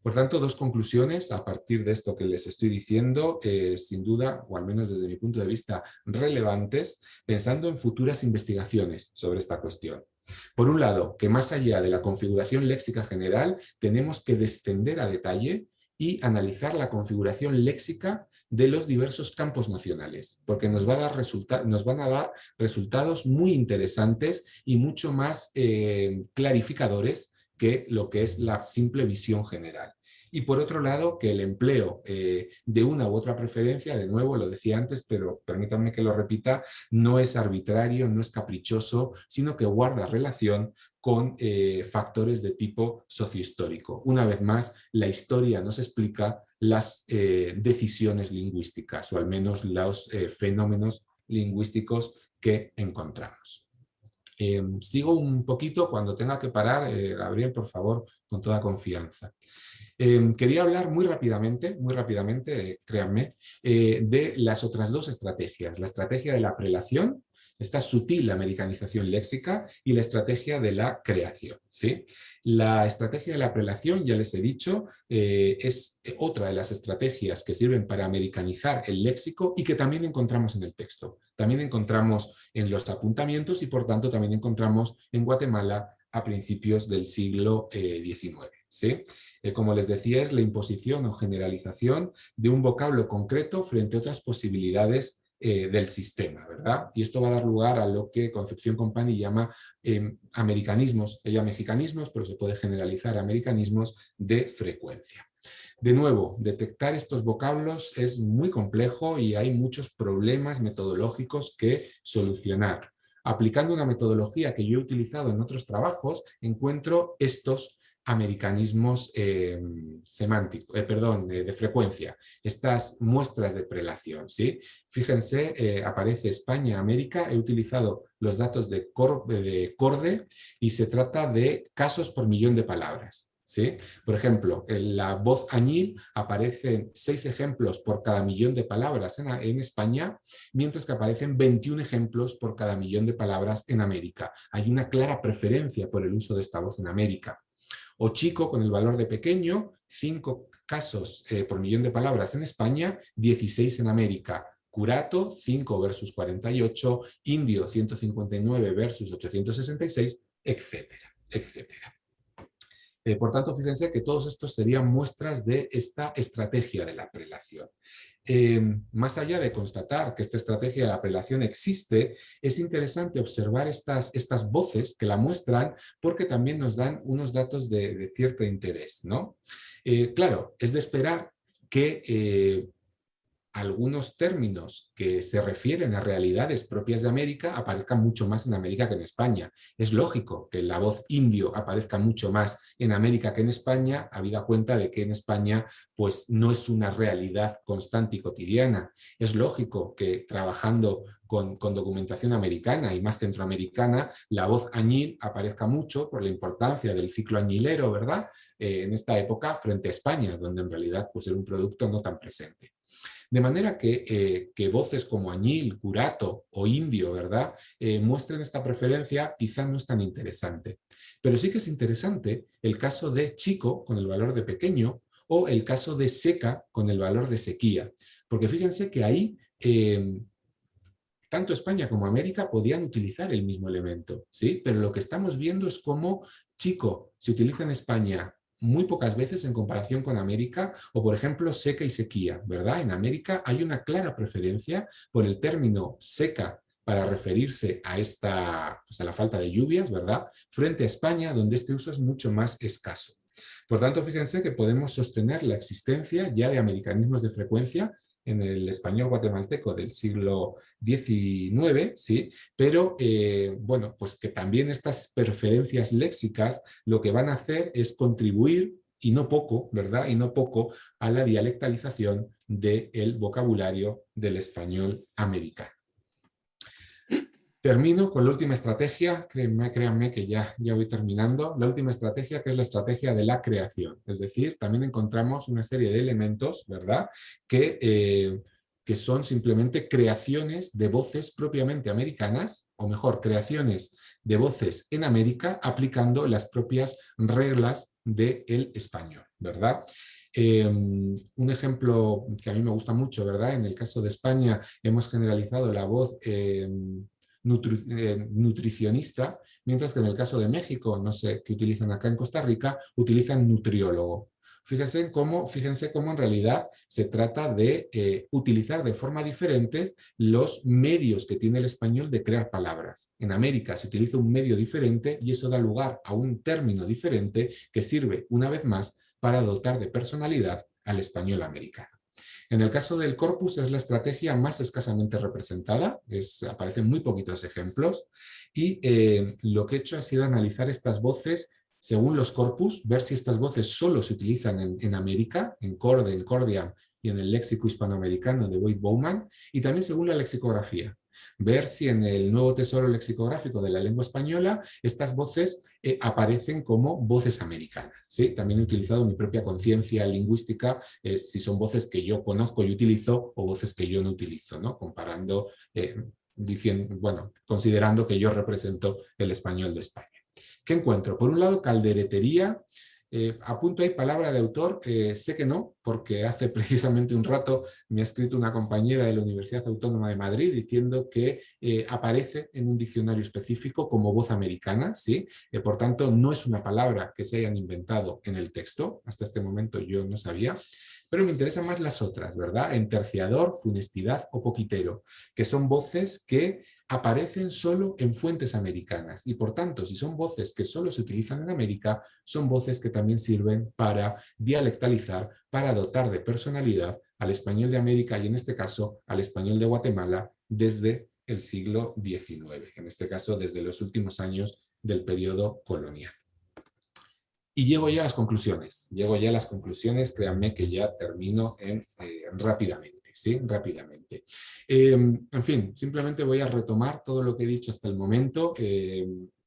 Por tanto, dos conclusiones a partir de esto que les estoy diciendo, sin duda, o al menos desde mi punto de vista, relevantes, pensando en futuras investigaciones sobre esta cuestión. Por un lado, que más allá de la configuración léxica general, tenemos que descender a detalle y analizar la configuración léxica de los diversos campos nacionales, porque nos van a dar resultados muy interesantes y mucho más clarificadores que lo que es la simple visión general. Y por otro lado, que el empleo de una u otra preferencia, de nuevo lo decía antes, pero permítanme que lo repita, no es arbitrario, no es caprichoso, sino que guarda relación con factores de tipo sociohistórico. Una vez más, la historia nos explica las decisiones lingüísticas, o al menos los fenómenos lingüísticos que encontramos. Sigo un poquito, cuando tenga que parar, Gabriel, por favor, con toda confianza. Quería hablar muy rápidamente, créanme, de las otras dos estrategias. La estrategia de la prelación, esta sutil americanización léxica, y la estrategia de la creación, ¿sí? La estrategia de la prelación, ya les he dicho, es otra de las estrategias que sirven para americanizar el léxico y que también encontramos en el texto. También encontramos en los apuntamientos y por tanto también encontramos en Guatemala a principios del siglo XIX. ¿Sí? Como les decía, es la imposición o generalización de un vocablo concreto frente a otras posibilidades del sistema, ¿verdad? Y esto va a dar lugar a lo que Concepción Company llama americanismos, ella mexicanismos, pero se puede generalizar americanismos de frecuencia. De nuevo, detectar estos vocablos es muy complejo y hay muchos problemas metodológicos que solucionar. Aplicando una metodología que yo he utilizado en otros trabajos, encuentro estos americanismos semánticos, de frecuencia, estas muestras de prelación, ¿sí? Fíjense, aparece España, América, he utilizado los datos de Corde y se trata de casos por millón de palabras. ¿Sí? Por ejemplo, en la voz añil aparecen 6 ejemplos por cada millón de palabras en España, mientras que aparecen 21 ejemplos por cada millón de palabras en América. Hay una clara preferencia por el uso de esta voz en América. O chico, con el valor de pequeño, 5 casos por millón de palabras en España, 16 en América. Curato, 5 versus 48, indio, 159 versus 866, etcétera, etcétera. Por tanto, fíjense que todos estos serían muestras de esta estrategia de la prelación. Más allá de constatar que esta estrategia de la prelación existe, es interesante observar estas voces que la muestran porque también nos dan unos datos de cierto interés, ¿no? Claro, es de esperar que algunos términos que se refieren a realidades propias de América aparezcan mucho más en América que en España. Es lógico que la voz indio aparezca mucho más en América que en España, habida cuenta de que en España pues, no es una realidad constante y cotidiana. Es lógico que trabajando con documentación americana y más centroamericana, la voz añil aparezca mucho por la importancia del ciclo añilero, ¿verdad? En esta época frente a España, donde en realidad pues, era un producto no tan presente. De manera que voces como añil, curato o indio, ¿verdad? Muestren esta preferencia, quizá no es tan interesante. Pero sí que es interesante el caso de chico con el valor de pequeño o el caso de seca con el valor de sequía. Porque fíjense que ahí tanto España como América podían utilizar el mismo elemento, ¿sí? Pero lo que estamos viendo es cómo chico se utiliza en España muy pocas veces en comparación con América, o por ejemplo seca y sequía, ¿verdad? En América hay una clara preferencia por el término seca para referirse a pues a la falta de lluvias, ¿verdad? Frente a España, donde este uso es mucho más escaso. Por tanto, fíjense que podemos sostener la existencia ya de americanismos de frecuencia en el español guatemalteco del siglo XIX, ¿sí? Pero bueno, pues que también estas preferencias léxicas lo que van a hacer es contribuir, y no poco, ¿verdad? Y no poco a la dialectalización del vocabulario del español americano. Termino con la última estrategia, créanme que ya voy terminando, la última estrategia que es la estrategia de la creación. Es decir, también encontramos una serie de elementos, ¿verdad?, que son simplemente creaciones de voces propiamente americanas, o mejor, creaciones de voces en América aplicando las propias reglas del español, ¿verdad? Un ejemplo que a mí me gusta mucho, ¿verdad? En el caso de España hemos generalizado la voz nutricionista, mientras que en el caso de México, no sé qué utilizan acá en Costa Rica, utilizan nutriólogo. Fíjense cómo en realidad se trata de utilizar de forma diferente los medios que tiene el español de crear palabras. En América se utiliza un medio diferente y eso da lugar a un término diferente que sirve, una vez más, para dotar de personalidad al español americano. En el caso del corpus es la estrategia más escasamente representada, aparecen muy poquitos ejemplos, y lo que he hecho ha sido analizar estas voces según los corpus, ver si estas voces solo se utilizan en América, en Corde, en Cordiam y en el léxico hispanoamericano de Boyd Bowman, y también según la lexicografía. Ver si en el nuevo tesoro lexicográfico de la lengua española estas voces aparecen como voces americanas, ¿sí? También he utilizado mi propia conciencia lingüística, si son voces que yo conozco y utilizo o voces que yo no utilizo, ¿no? Comparando, considerando que yo represento el español de España. ¿Qué encuentro? Por un lado, calderetería. Apunto ahí palabra de autor, sé que no, porque hace precisamente un rato me ha escrito una compañera de la Universidad Autónoma de Madrid diciendo que aparece en un diccionario específico como voz americana, ¿sí? Por tanto, no es una palabra que se hayan inventado en el texto, hasta este momento yo no sabía, pero me interesan más las otras, ¿verdad? Enterciador, funestidad o poquitero, que son voces que aparecen solo en fuentes americanas y por tanto, si son voces que solo se utilizan en América, son voces que también sirven para dialectalizar, para dotar de personalidad al español de América y en este caso al español de Guatemala desde el siglo XIX, en este caso desde los últimos años del periodo colonial. Y llego ya a las conclusiones, créanme que ya termino rápidamente. ¿Sí? Rápidamente. En fin, simplemente voy a retomar todo lo que he dicho hasta el momento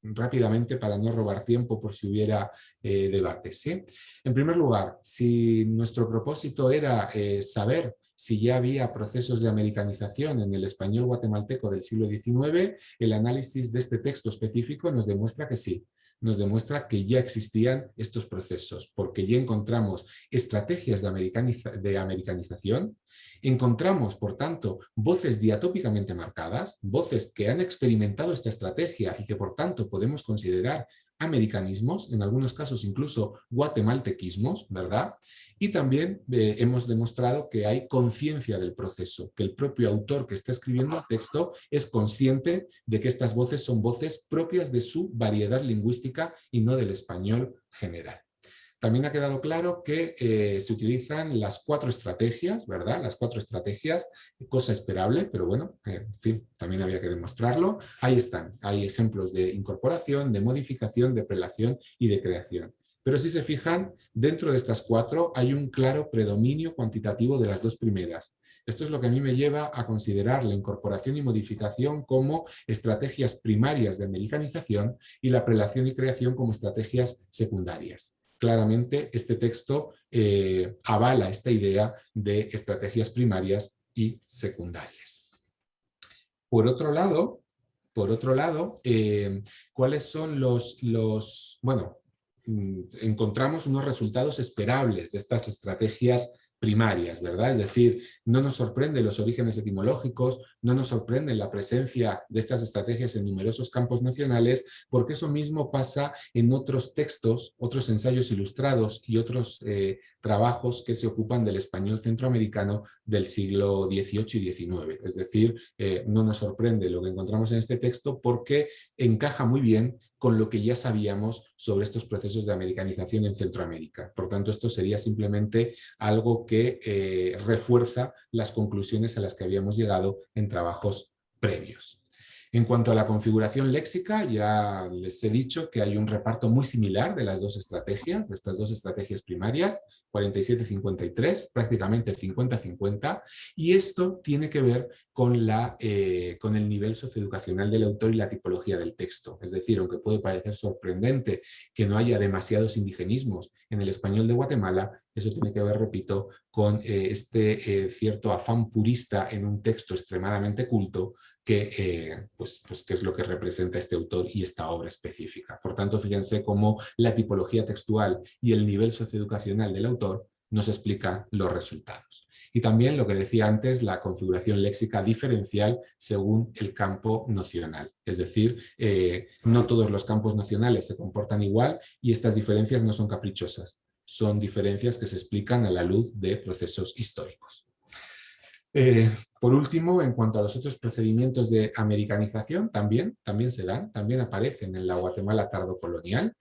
rápidamente para no robar tiempo por si hubiera debates. ¿Sí? En primer lugar, si nuestro propósito era saber si ya había procesos de americanización en el español guatemalteco del siglo XIX, el análisis de este texto específico nos demuestra que sí. Nos demuestra que ya existían estos procesos, porque ya encontramos estrategias de americanización, encontramos, por tanto, voces diatópicamente marcadas, voces que han experimentado esta estrategia y que, por tanto, podemos considerar americanismos, en algunos casos incluso guatemaltequismos, ¿verdad? Y también hemos demostrado que hay conciencia del proceso, que el propio autor que está escribiendo el texto es consciente de que estas voces son voces propias de su variedad lingüística y no del español general. También ha quedado claro que se utilizan las 4 estrategias, ¿verdad? Las 4 estrategias, cosa esperable, pero bueno, en fin, también había que demostrarlo. Ahí están, hay ejemplos de incorporación, de modificación, de prelación y de creación. Pero si se fijan, dentro de estas 4 hay un claro predominio cuantitativo de las 2 primeras. Esto es lo que a mí me lleva a considerar la incorporación y modificación como estrategias primarias de americanización y la prelación y creación como estrategias secundarias. claramente este texto avala esta idea de estrategias primarias y secundarias. Por otro lado, ¿cuáles son bueno, encontramos unos resultados esperables de estas estrategias primarias, ¿verdad? Es decir, no nos sorprende los orígenes etimológicos, no nos sorprende la presencia de estas estrategias en numerosos campos nacionales, porque eso mismo pasa en otros textos, otros ensayos ilustrados y otros trabajos que se ocupan del español centroamericano del siglo XVIII y XIX. Es decir, no nos sorprende lo que encontramos en este texto porque encaja muy bien con lo que ya sabíamos sobre estos procesos de americanización en Centroamérica. Por tanto, esto sería simplemente algo que refuerza las conclusiones a las que habíamos llegado en trabajos previos. En cuanto a la configuración léxica, ya les he dicho que hay un reparto muy similar de las dos estrategias, de estas dos estrategias primarias, 47-53, prácticamente 50-50, y esto tiene que ver con el nivel socioeducacional del autor y la tipología del texto. Es decir, aunque puede parecer sorprendente que no haya demasiados indigenismos en el español de Guatemala, eso tiene que ver, repito, con cierto afán purista en un texto extremadamente culto que es lo que representa este autor y esta obra específica. Por tanto, fíjense cómo la tipología textual y el nivel socioeducacional del autor nos explica los resultados. Y también lo que decía antes, la configuración léxica diferencial según el campo nocional. Es decir, no todos los campos nacionales se comportan igual y estas diferencias no son caprichosas. Son diferencias que se explican a la luz de procesos históricos. Por último, en cuanto a los otros procedimientos de americanización, también se dan, también aparecen en la Guatemala tardocolonial,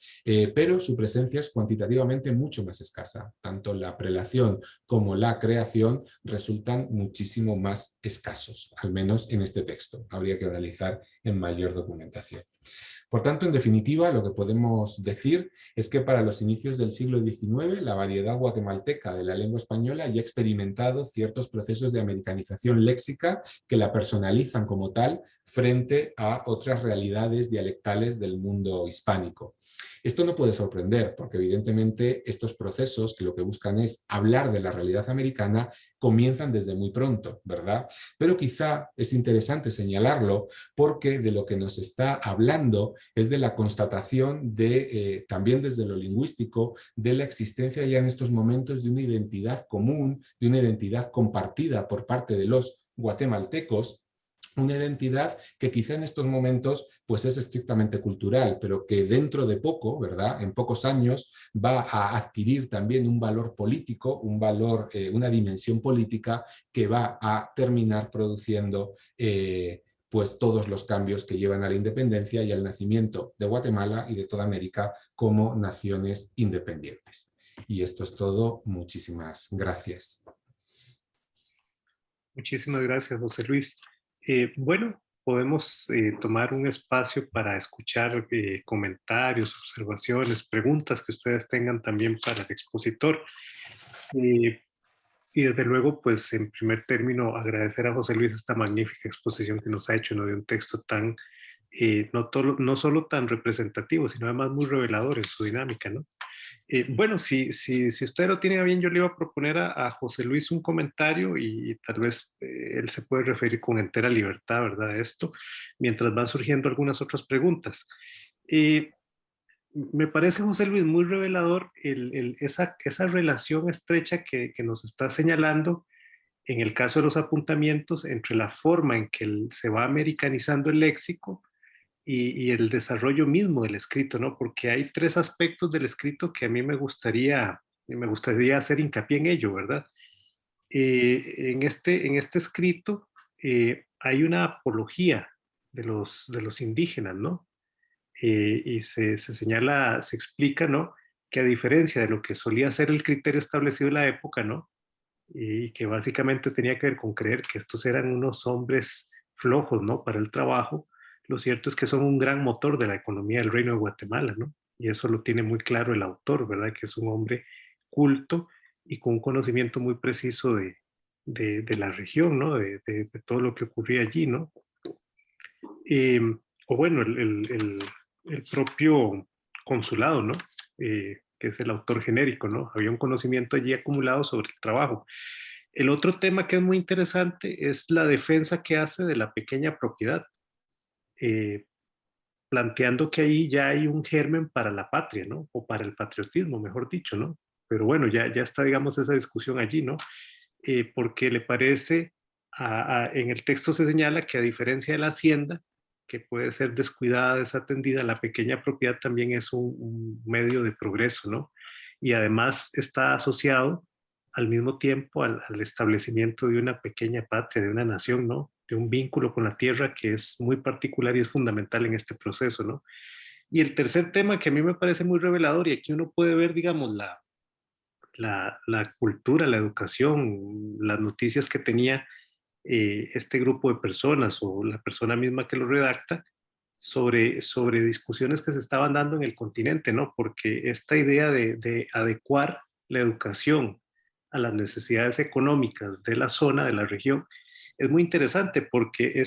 pero su presencia es cuantitativamente mucho más escasa. Tanto la prelación como la creación resultan muchísimo más escasos, al menos en este texto. Habría que analizar en mayor documentación. Por tanto, en definitiva, lo que podemos decir es que para los inicios del siglo XIX, la variedad guatemalteca de la lengua española ya ha experimentado ciertos procesos de americanización léxica que la personalizan como tal frente a otras realidades dialectales del mundo hispánico. Esto no puede sorprender, porque evidentemente estos procesos que lo que buscan es hablar de la realidad americana comienzan desde muy pronto, ¿verdad? Pero quizá es interesante señalarlo porque de lo que nos está hablando es de la constatación de, también desde lo lingüístico, de la existencia ya en estos momentos de una identidad común, de una identidad compartida por parte de los guatemaltecos, una identidad que quizá en estos momentos pues es estrictamente cultural, pero que dentro de poco, ¿verdad? En pocos años va a adquirir también un valor político, un valor, una dimensión política que va a terminar produciendo pues todos los cambios que llevan a la independencia y al nacimiento de Guatemala y de toda América como naciones independientes. Y esto es todo. Muchísimas gracias. Muchísimas gracias, José Luis. Bueno, podemos tomar un espacio para escuchar comentarios, observaciones, preguntas que ustedes tengan también para el expositor. Y desde luego, pues en primer término, agradecer a José Luis esta magnífica exposición que nos ha hecho, ¿no? De un texto tan, no solo tan representativo, sino además muy revelador en su dinámica, ¿no? Bueno, si usted lo tiene a bien, yo le iba a proponer a José Luis un comentario y tal vez él se puede referir con entera libertad, ¿verdad? A esto, mientras van surgiendo algunas otras preguntas. Eh, Me parece, José Luis, muy revelador esa relación estrecha que nos está señalando en el caso de los apuntamientos entre la forma en que se va americanizando el léxico y el desarrollo mismo del escrito, ¿no? Porque hay tres aspectos del escrito que a mí me gustaría hacer hincapié en ello, ¿verdad? En este escrito hay una apología de los indígenas, ¿no? Y se señala, se explica, ¿no? Que a diferencia de lo que solía ser el criterio establecido en la época, ¿no? Y que básicamente tenía que ver con creer que estos eran unos hombres flojos, ¿no? Para el trabajo. Lo cierto es que son un gran motor de la economía del Reino de Guatemala, ¿no? Y eso lo tiene muy claro el autor, ¿verdad? Que es un hombre culto y con un conocimiento muy preciso de la región, ¿no? De todo lo que ocurría allí, ¿no? O bueno, el propio consulado, ¿no? que es el autor genérico, ¿no? Había un conocimiento allí acumulado sobre el trabajo. El otro tema que es muy interesante es la defensa que hace de la pequeña propiedad, eh, planteando que ahí ya hay un germen para la patria, ¿no? O para el patriotismo, mejor dicho, ¿no? Pero bueno, ya está, digamos, esa discusión allí, ¿no? Porque le parece, en el texto se señala que a diferencia de la hacienda, que puede ser descuidada, desatendida, la pequeña propiedad también es un medio de progreso, ¿no? Y además está asociado al mismo tiempo al establecimiento de una pequeña patria, de una nación, ¿no? De un vínculo con la tierra que es muy particular y es fundamental en este proceso, ¿no? Y el tercer tema que a mí me parece muy revelador, y aquí uno puede ver, digamos, la cultura, la educación, las noticias que tenía este grupo de personas o la persona misma que lo redacta sobre discusiones que se estaban dando en el continente, ¿no? Porque esta idea de adecuar la educación a las necesidades económicas de la zona, de la región, es muy interesante porque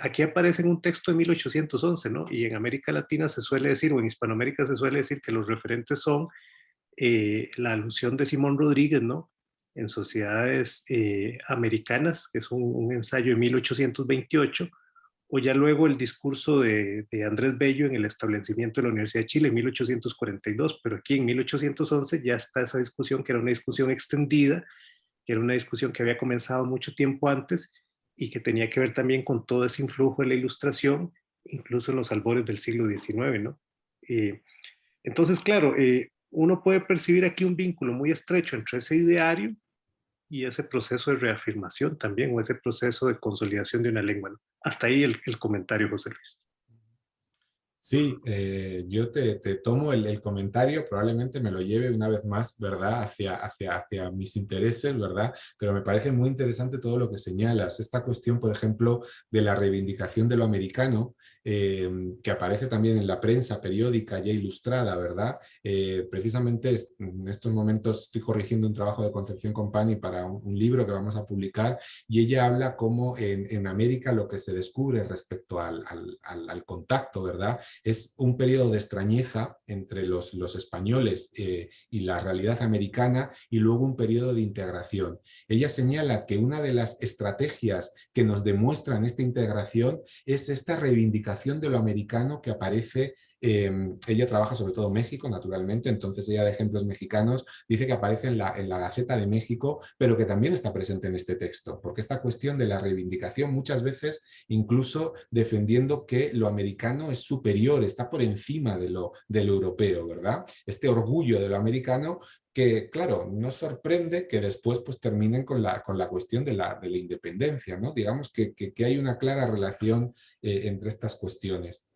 aquí aparece en un texto de 1811, ¿no? Y en América Latina se suele decir, o en Hispanoamérica se suele decir que los referentes son la alusión de Simón Rodríguez, ¿no? En Sociedades Americanas, que es un ensayo de 1828, o ya luego el discurso de Andrés Bello en el establecimiento de la Universidad de Chile en 1842, pero aquí en 1811 ya está esa discusión, que era una discusión extendida, que era una discusión que había comenzado mucho tiempo antes y que tenía que ver también con todo ese influjo de la ilustración, incluso en los albores del siglo XIX, ¿no? Eh, entonces, claro, uno puede percibir aquí un vínculo muy estrecho entre ese ideario y ese proceso de reafirmación también, o ese proceso de consolidación de una lengua, ¿no? Hasta ahí el comentario, José Luis. Sí, yo te tomo el comentario, probablemente me lo lleve una vez más, ¿verdad?, hacia mis intereses, ¿verdad? Pero me parece muy interesante todo lo que señalas. Esta cuestión, por ejemplo, de la reivindicación de lo americano, que aparece también en la prensa periódica ya ilustrada, ¿verdad? Precisamente en estos momentos estoy corrigiendo un trabajo de Concepción Company para un libro que vamos a publicar y ella habla cómo en América lo que se descubre respecto al contacto, ¿verdad?, es un periodo de extrañeza entre los españoles y la realidad americana y luego un periodo de integración. Ella señala que una de las estrategias que nos demuestran esta integración es esta reivindicación de lo americano que aparece. Ella trabaja sobre todo en México, naturalmente, entonces ella de ejemplos mexicanos dice que aparece en la Gaceta de México, pero que también está presente en este texto, porque esta cuestión de la reivindicación muchas veces incluso defendiendo que lo americano es superior, está por encima de lo europeo, ¿verdad? Este orgullo de lo americano que, claro, nos sorprende que después pues, terminen con la cuestión de la independencia, ¿no? Digamos que hay una clara relación entre estas cuestiones.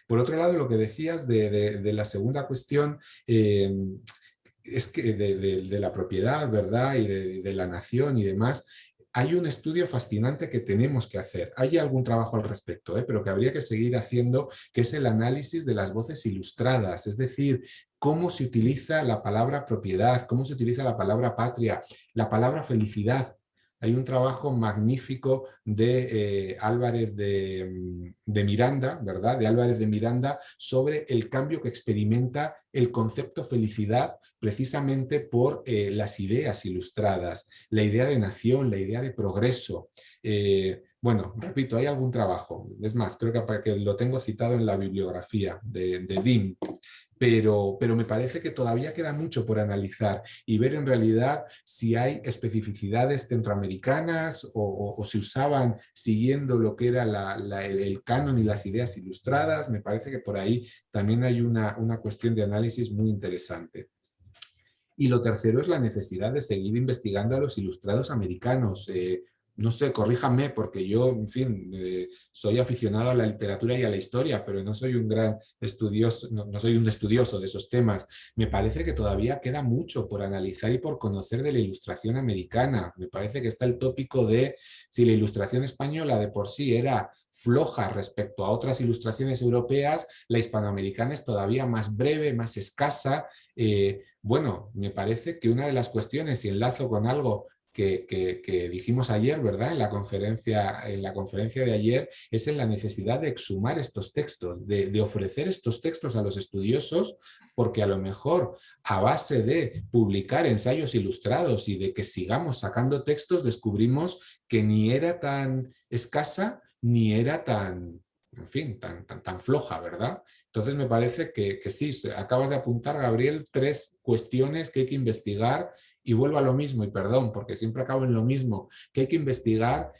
Por otro lado, lo que decías de la segunda cuestión, es que de la propiedad, ¿verdad? Y de la nación y demás, hay un estudio fascinante que tenemos que hacer. Hay algún trabajo al respecto, pero que habría que seguir haciendo, que es el análisis de las voces ilustradas, es decir, cómo se utiliza la palabra propiedad, cómo se utiliza la palabra patria, la palabra felicidad. Hay un trabajo magnífico de Álvarez de Miranda, ¿verdad? De Álvarez de Miranda sobre el cambio que experimenta el concepto felicidad precisamente por las ideas ilustradas, la idea de nación, la idea de progreso. Bueno, repito, hay algún trabajo, es más, creo que lo tengo citado en la bibliografía de BIM, pero me parece que todavía queda mucho por analizar y ver en realidad si hay especificidades centroamericanas o si usaban siguiendo lo que era el canon y las ideas ilustradas. Me parece que por ahí también hay una cuestión de análisis muy interesante. Y lo tercero es la necesidad de seguir investigando a los ilustrados americanos. No sé, corríjame, porque yo, en fin, soy aficionado a la literatura y a la historia, pero no soy un gran estudioso, no soy un estudioso de esos temas. Me parece que todavía queda mucho por analizar y por conocer de la ilustración americana. Me parece que está el tópico de si la ilustración española de por sí era floja respecto a otras ilustraciones europeas, la hispanoamericana es todavía más breve, más escasa. Bueno, me parece que una de las cuestiones, y enlazo con algo que dijimos ayer, ¿verdad? En la conferencia de ayer, es en la necesidad de exhumar estos textos, de ofrecer estos textos a los estudiosos, porque a lo mejor a base de publicar ensayos ilustrados y de que sigamos sacando textos, descubrimos que ni era tan escasa ni era tan, en fin, tan floja, ¿verdad? Entonces me parece que sí, acabas de apuntar, Gabriel, 3 cuestiones que hay que investigar. Y vuelvo a lo mismo, y perdón, porque siempre acabo en lo mismo, que hay que investigar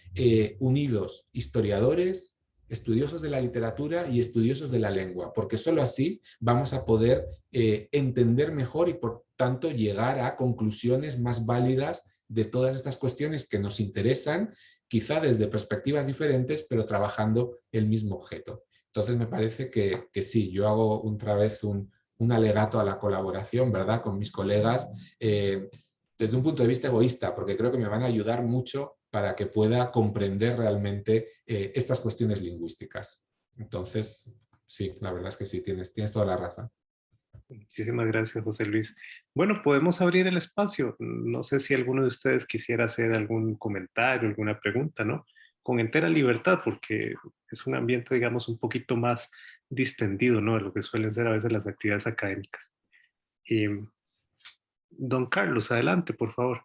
unidos historiadores, estudiosos de la literatura y estudiosos de la lengua, porque solo así vamos a poder entender mejor y por tanto llegar a conclusiones más válidas de todas estas cuestiones que nos interesan, quizá desde perspectivas diferentes, pero trabajando el mismo objeto. Entonces me parece que sí, yo hago otra vez un alegato a la colaboración, ¿verdad?, con mis colegas, desde un punto de vista egoísta, porque creo que me van a ayudar mucho para que pueda comprender realmente estas cuestiones lingüísticas. Entonces, sí, la verdad es que sí, tienes toda la razón. Muchísimas gracias, José Luis. Bueno, podemos abrir el espacio. No sé si alguno de ustedes quisiera hacer algún comentario, alguna pregunta, ¿no? Con entera libertad, porque es un ambiente, digamos, un poquito más distendido, ¿no? De lo que suelen ser a veces las actividades académicas. Y, don Carlos, adelante, por favor.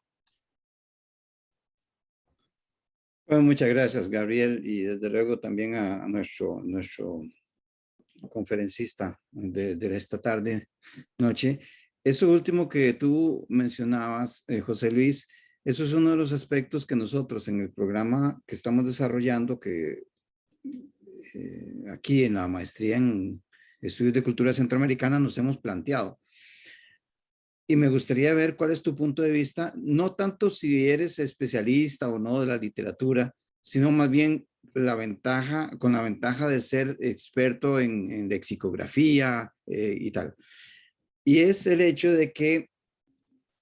Bueno, muchas gracias, Gabriel, y desde luego también a nuestro conferencista de esta tarde, noche. Eso último que tú mencionabas, José Luis, eso es uno de los aspectos que nosotros en el programa que estamos desarrollando, que aquí en la maestría en Estudios de Cultura Centroamericana nos hemos planteado. Y me gustaría ver cuál es tu punto de vista, no tanto si eres especialista o no de la literatura, sino más bien con la ventaja de ser experto en lexicografía y tal. Y es el hecho de que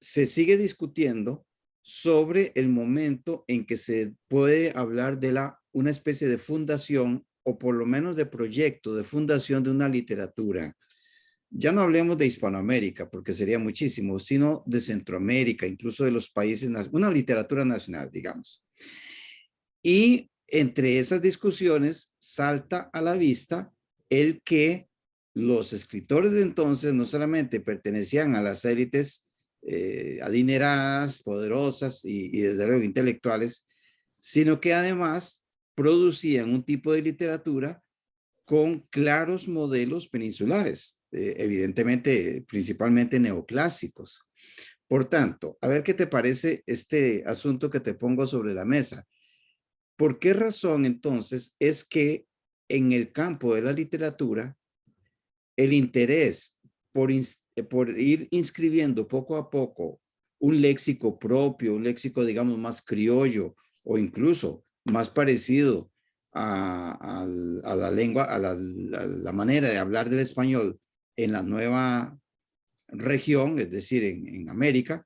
se sigue discutiendo sobre el momento en que se puede hablar de una especie de fundación o por lo menos de proyecto de fundación de una literatura. Ya no hablemos de Hispanoamérica, porque sería muchísimo, sino de Centroamérica, incluso de los países, una literatura nacional, digamos. Y entre esas discusiones salta a la vista el que los escritores de entonces no solamente pertenecían a las élites adineradas, poderosas y desde luego intelectuales, sino que además producían un tipo de literatura con claros modelos peninsulares, evidentemente, principalmente neoclásicos. Por tanto, a ver qué te parece este asunto que te pongo sobre la mesa. ¿Por qué razón entonces es que en el campo de la literatura el interés por ir inscribiendo poco a poco un léxico propio, un léxico digamos más criollo o incluso más parecido a la lengua, a la manera de hablar del español en la nueva región, es decir, en América?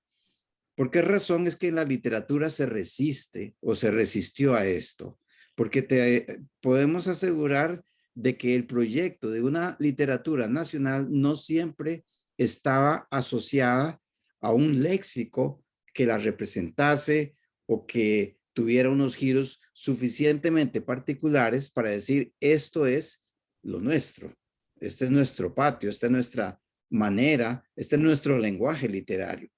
¿Por qué razón es que la literatura se resiste o se resistió a esto? Porque podemos asegurar de que el proyecto de una literatura nacional no siempre estaba asociada a un léxico que la representase o que tuviera unos giros suficientemente particulares para decir esto es lo nuestro, este es nuestro patio, esta es nuestra manera, este es nuestro lenguaje literario.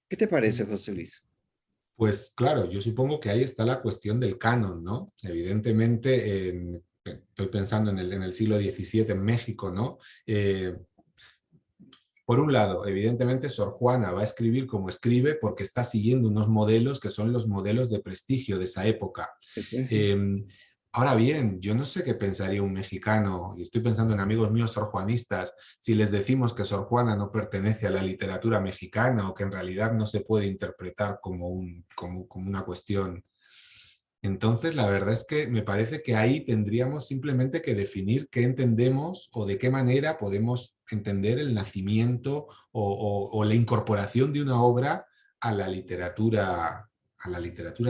¿Qué te parece, José Luis? Pues claro, yo supongo que ahí está la cuestión del canon, ¿no? Evidentemente, estoy pensando en el siglo XVII en México, ¿no? Por un lado, evidentemente, Sor Juana va a escribir como escribe porque está siguiendo unos modelos que son los modelos de prestigio de esa época. Ahora bien, yo no sé qué pensaría un mexicano, y estoy pensando en amigos míos sorjuanistas, si les decimos que Sor Juana no pertenece a la literatura mexicana o que en realidad no se puede interpretar como una cuestión. Entonces, la verdad es que me parece que ahí tendríamos simplemente que definir qué entendemos o de qué manera podemos entender el nacimiento o la incorporación de una obra a la literatura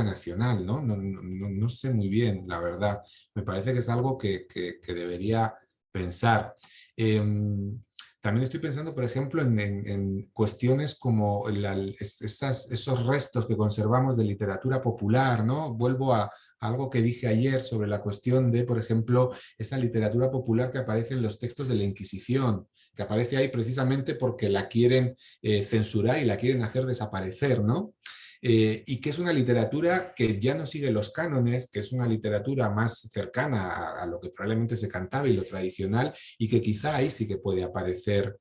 nacional, ¿no? No sé muy bien, la verdad. Me parece que es algo que debería pensar. También también estoy pensando, por ejemplo, en cuestiones como esos restos que conservamos de literatura popular, ¿no? Vuelvo a algo que dije ayer sobre la cuestión de, por ejemplo, esa literatura popular que aparece en los textos de la Inquisición, que aparece ahí precisamente porque la quieren censurar y la quieren hacer desaparecer, ¿no? Y que es una literatura que ya no sigue los cánones, que es una literatura más cercana a lo que probablemente se cantaba y lo tradicional, y que quizá ahí sí que puede aparecer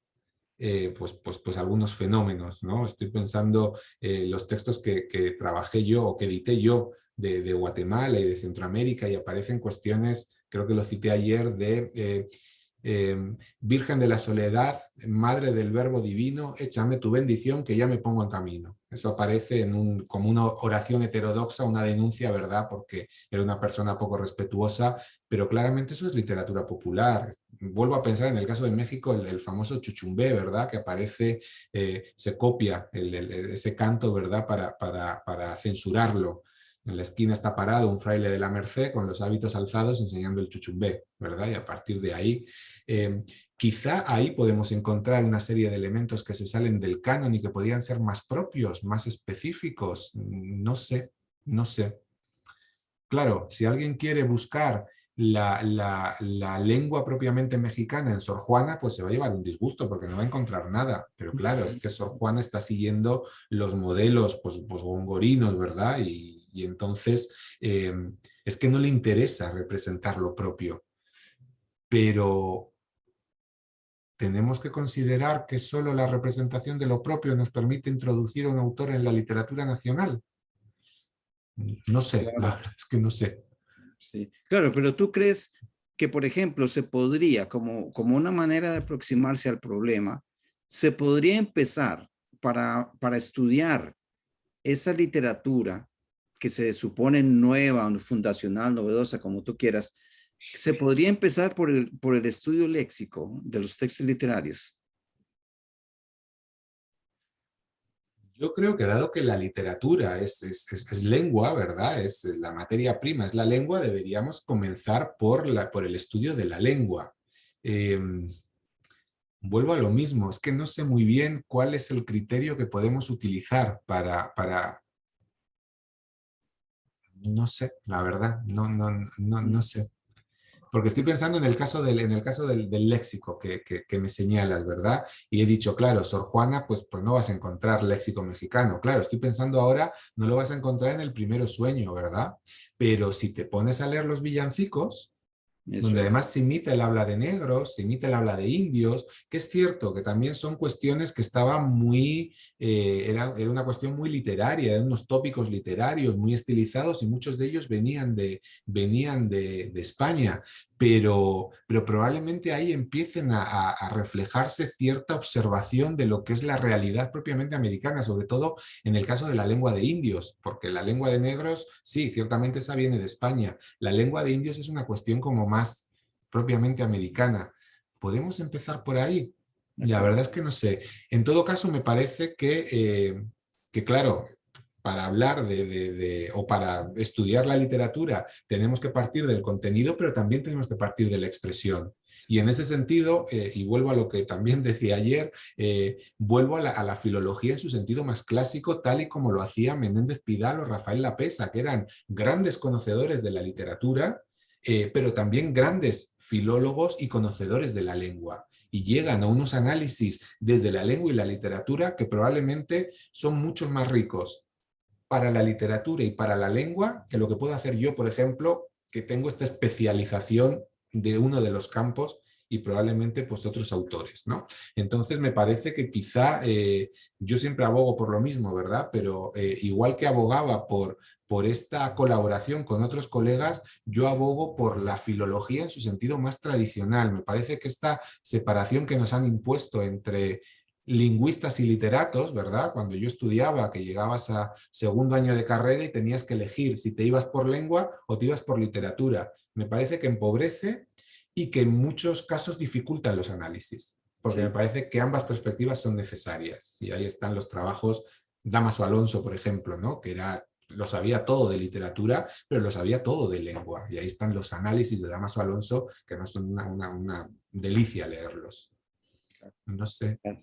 pues algunos fenómenos, ¿no? Estoy pensando los textos que trabajé yo o que edité yo de Guatemala y de Centroamérica, y aparecen cuestiones, creo que lo cité ayer, de Virgen de la Soledad, Madre del Verbo Divino, échame tu bendición que ya me pongo en camino. Eso aparece como una oración heterodoxa, una denuncia, ¿verdad? Porque era una persona poco respetuosa, pero claramente eso es literatura popular. Vuelvo a pensar en el caso de México, el famoso chuchumbé, ¿verdad? Que aparece, se copia ese canto, ¿verdad? Para censurarlo. En la esquina está parado un fraile de la Merced con los hábitos alzados enseñando el chuchumbé, ¿verdad? Y a partir de ahí, quizá ahí podemos encontrar una serie de elementos que se salen del canon y que podrían ser más propios, más específicos. No sé, no sé. Claro, si alguien quiere buscar la lengua propiamente mexicana en Sor Juana, pues se va a llevar un disgusto porque no va a encontrar nada. Pero claro, es que Sor Juana está siguiendo los modelos pues gongorinos, ¿verdad? Y entonces es que no le interesa representar lo propio. Pero tenemos que considerar que solo la representación de lo propio nos permite introducir a un autor en la literatura nacional. No sé, la verdad es que no sé. Sí, claro, pero tú crees que, por ejemplo, se podría, como una manera de aproximarse al problema, se podría empezar para estudiar esa literatura que se supone nueva, fundacional, novedosa, como tú quieras, se podría empezar por el estudio léxico de los textos literarios. Yo creo que dado que la literatura es lengua, ¿verdad? Es la materia prima, es la lengua, deberíamos comenzar por el estudio de la lengua. Eh, Vuelvo a lo mismo, es que no sé muy bien cuál es el criterio que podemos utilizar para no sé, la verdad, no sé. Porque estoy pensando en el caso del léxico que me señalas, ¿verdad? Y he dicho, claro, Sor Juana, pues no vas a encontrar léxico mexicano. Claro, estoy pensando ahora, no lo vas a encontrar en el Primero Sueño, ¿verdad? Pero si te pones a leer los villancicos, Eso donde es. además se imita el habla de negros, se imita el habla de indios, que es cierto que también son cuestiones que estaban muy, era una cuestión muy literaria, eran unos tópicos literarios muy estilizados y muchos de ellos venían de España, pero probablemente ahí empiecen a reflejarse cierta observación de lo que es la realidad propiamente americana, sobre todo en el caso de la lengua de indios, porque la lengua de negros, sí, ciertamente esa viene de España. La lengua de indios es una cuestión como más propiamente americana. ¿Podemos empezar por ahí? La verdad es que no sé. En todo caso, me parece que claro, para hablar o para estudiar la literatura tenemos que partir del contenido, pero también tenemos que partir de la expresión. Y en ese sentido, y vuelvo a lo que también decía ayer, vuelvo a la filología en su sentido más clásico, tal y como lo hacía Menéndez Pidal o Rafael Lapesa, que eran grandes conocedores de la literatura, pero también grandes filólogos y conocedores de la lengua. Y llegan a unos análisis desde la lengua y la literatura que probablemente son mucho más ricos para la literatura y para la lengua que lo que puedo hacer yo, por ejemplo, que tengo esta especialización de uno de los campos y probablemente pues otros autores, ¿no? Entonces me parece que quizá yo siempre abogo por lo mismo, ¿verdad? Pero igual que abogaba por esta colaboración con otros colegas, yo abogo por la filología en su sentido más tradicional. Me parece que esta separación que nos han impuesto entre lingüistas y literatos, ¿verdad? Cuando yo estudiaba, que llegabas a segundo año de carrera y tenías que elegir si te ibas por lengua o te ibas por literatura. Me parece que empobrece y que en muchos casos dificultan los análisis, porque me parece que ambas perspectivas son necesarias. Y ahí están los trabajos, Dámaso Alonso, por ejemplo, ¿no? Que lo sabía todo de literatura, pero lo sabía todo de lengua. Y ahí están los análisis de Dámaso Alonso, que no son una delicia leerlos. No sé Claro.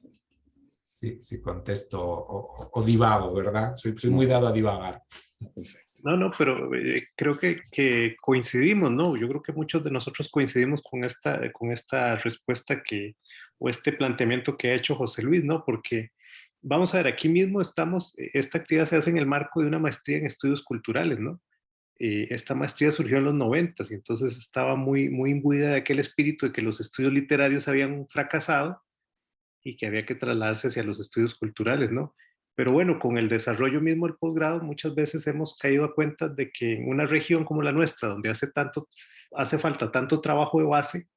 si contesto o divago, ¿verdad? Soy muy dado a divagar. Perfecto. No, no, pero creo que coincidimos, ¿no? Yo creo que muchos de nosotros coincidimos con esta respuesta o este planteamiento que ha hecho José Luis, ¿no? Porque vamos a ver, aquí mismo esta actividad se hace en el marco de una maestría en estudios culturales, ¿no? Esta maestría surgió en los 90 y entonces estaba muy, muy imbuida de aquel espíritu de que los estudios literarios habían fracasado y que había que trasladarse hacia los estudios culturales, ¿no? Pero bueno, con el desarrollo mismo del posgrado, muchas veces hemos caído a cuenta de que en una región como la nuestra, donde hace falta tanto trabajo de base,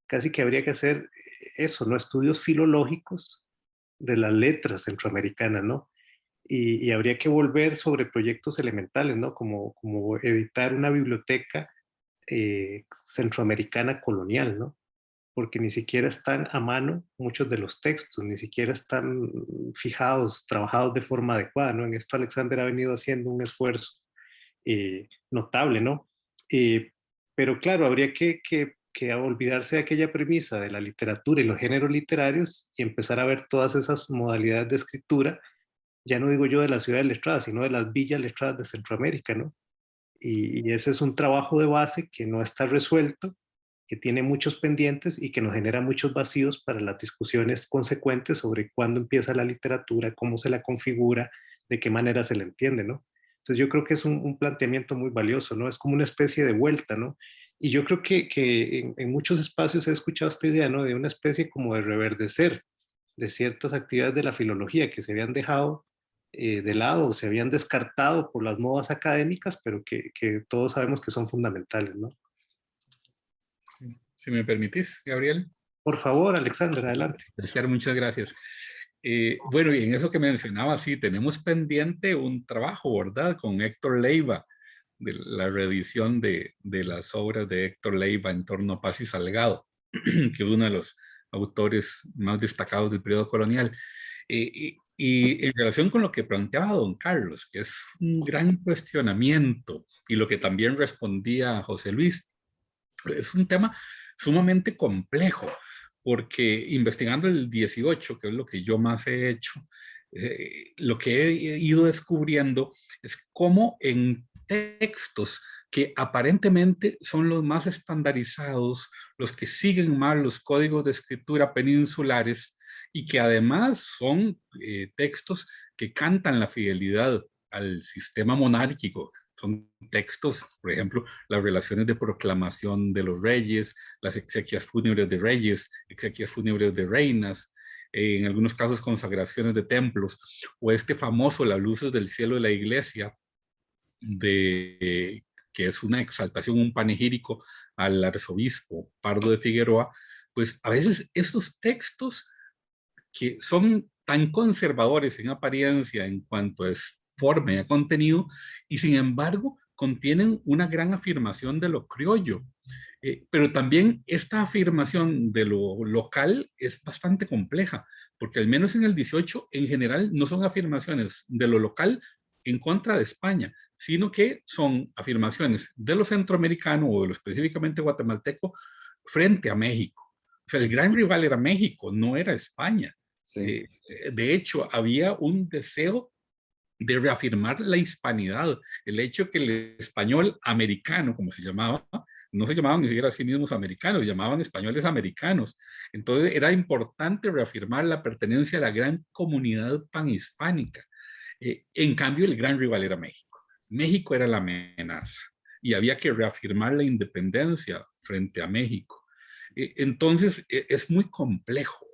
casi que habría que hacer eso, ¿no? Estudios filológicos de las letras centroamericanas, ¿no? Y habría que volver sobre proyectos elementales, ¿no? Como editar una biblioteca centroamericana colonial, ¿no? Porque ni siquiera están a mano muchos de los textos, ni siquiera están fijados, trabajados de forma adecuada, ¿no? En esto Alexander ha venido haciendo un esfuerzo notable, ¿no? Eh, pero claro, habría que olvidarse de aquella premisa de la literatura y los géneros literarios y empezar a ver todas esas modalidades de escritura, ya no digo yo de las ciudades letradas, sino de las villas letradas de Centroamérica, ¿no? Y ese es un trabajo de base que no está resuelto, que tiene muchos pendientes y que nos genera muchos vacíos para las discusiones consecuentes sobre cuándo empieza la literatura, cómo se la configura, de qué manera se la entiende, ¿no? Entonces yo creo que es un planteamiento muy valioso, ¿no? Es como una especie de vuelta, ¿no? Y yo creo que en muchos espacios he escuchado esta idea, ¿no? De una especie como de reverdecer de ciertas actividades de la filología que se habían dejado de lado, se habían descartado por las modas académicas, pero que todos sabemos que son fundamentales, ¿no? Si me permitís, Gabriel. Por favor, Alexander, adelante. Muchas gracias. Bueno, y en eso que mencionaba, sí, tenemos pendiente un trabajo, ¿verdad? Con Héctor Leiva, de la reedición de las obras de Héctor Leiva en torno a Paz y Salgado, que es uno de los autores más destacados del periodo colonial. Y en relación con lo que planteaba don Carlos, que es un gran cuestionamiento, y lo que también respondía José Luis, es un tema sumamente complejo, porque investigando el 18, que es lo que yo más he hecho, lo que he ido descubriendo es cómo en textos que aparentemente son los más estandarizados, los que siguen más los códigos de escritura peninsulares y que además son textos que cantan la fidelidad al sistema monárquico. Son textos, por ejemplo, las relaciones de proclamación de los reyes, las exequias fúnebres de reyes, exequias fúnebres de reinas, en algunos casos consagraciones de templos, o este famoso Las luces del cielo de la iglesia, que es una exaltación, un panegírico al arzobispo Pardo de Figueroa. Pues a veces estos textos que son tan conservadores en apariencia en cuanto a forma y a contenido, y sin embargo contienen una gran afirmación de lo criollo. Pero también esta afirmación de lo local es bastante compleja, porque al menos en el 18 en general no son afirmaciones de lo local en contra de España, sino que son afirmaciones de lo centroamericano o de lo específicamente guatemalteco frente a México. O sea, el gran rival era México, no era España. Sí. De hecho, había un deseo de reafirmar la hispanidad, el hecho que el español americano, como se llamaba, no se llamaban ni siquiera a sí mismos americanos, se llamaban españoles americanos. Entonces era importante reafirmar la pertenencia a la gran comunidad panhispánica. En cambio, el gran rival era México. México era la amenaza y había que reafirmar la independencia frente a México. Entonces es muy complejo.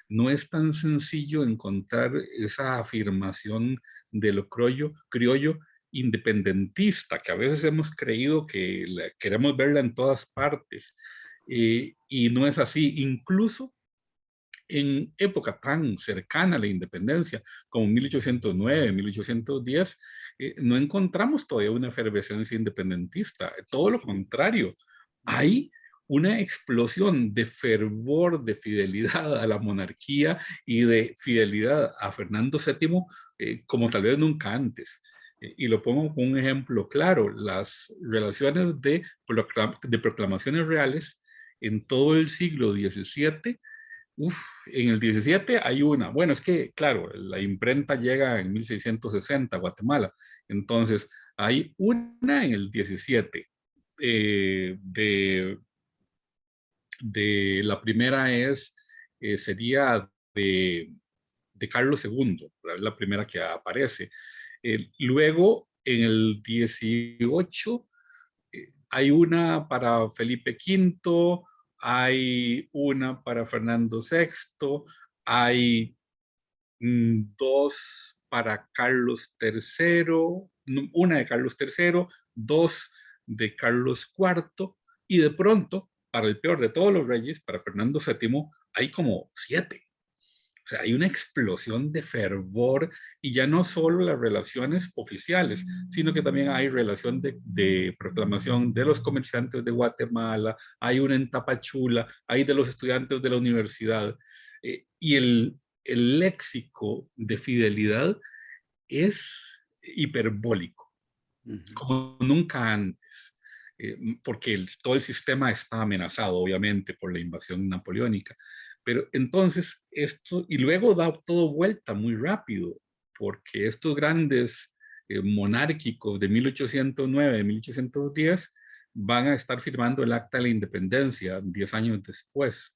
No es tan sencillo encontrar esa afirmación de lo criollo independentista, que a veces hemos creído que queremos verla en todas partes, y no es así. Incluso en época tan cercana a la independencia como 1809, 1810, no encontramos todavía una efervescencia independentista, todo lo contrario. Hay una explosión de fervor, de fidelidad a la monarquía y de fidelidad a Fernando VII como tal vez nunca antes. Y lo pongo con un ejemplo claro: las relaciones de proclamaciones reales en todo el siglo XVII En el 17 hay una. Bueno, es que, claro, la imprenta llega en 1660 a Guatemala. Entonces, hay una en el 17. De la primera sería de Carlos II, la primera que aparece. Luego, en el 18, hay una para Felipe V, hay una para Fernando VI, hay dos para Carlos III, una de Carlos III, dos de Carlos IV, y de pronto, para el peor de todos los reyes, para Fernando VII, hay como 7. O sea, hay una explosión de fervor y ya no solo las relaciones oficiales, sino que también hay relación de proclamación de los comerciantes de Guatemala, hay una en Tapachula, hay de los estudiantes de la universidad. Y el léxico de fidelidad es hiperbólico, como nunca antes, porque todo el sistema está amenazado, obviamente, por la invasión napoleónica. Pero entonces esto, y luego da todo vuelta muy rápido, porque estos grandes monárquicos de 1809, de 1810, van a estar firmando el Acta de la Independencia 10 años después.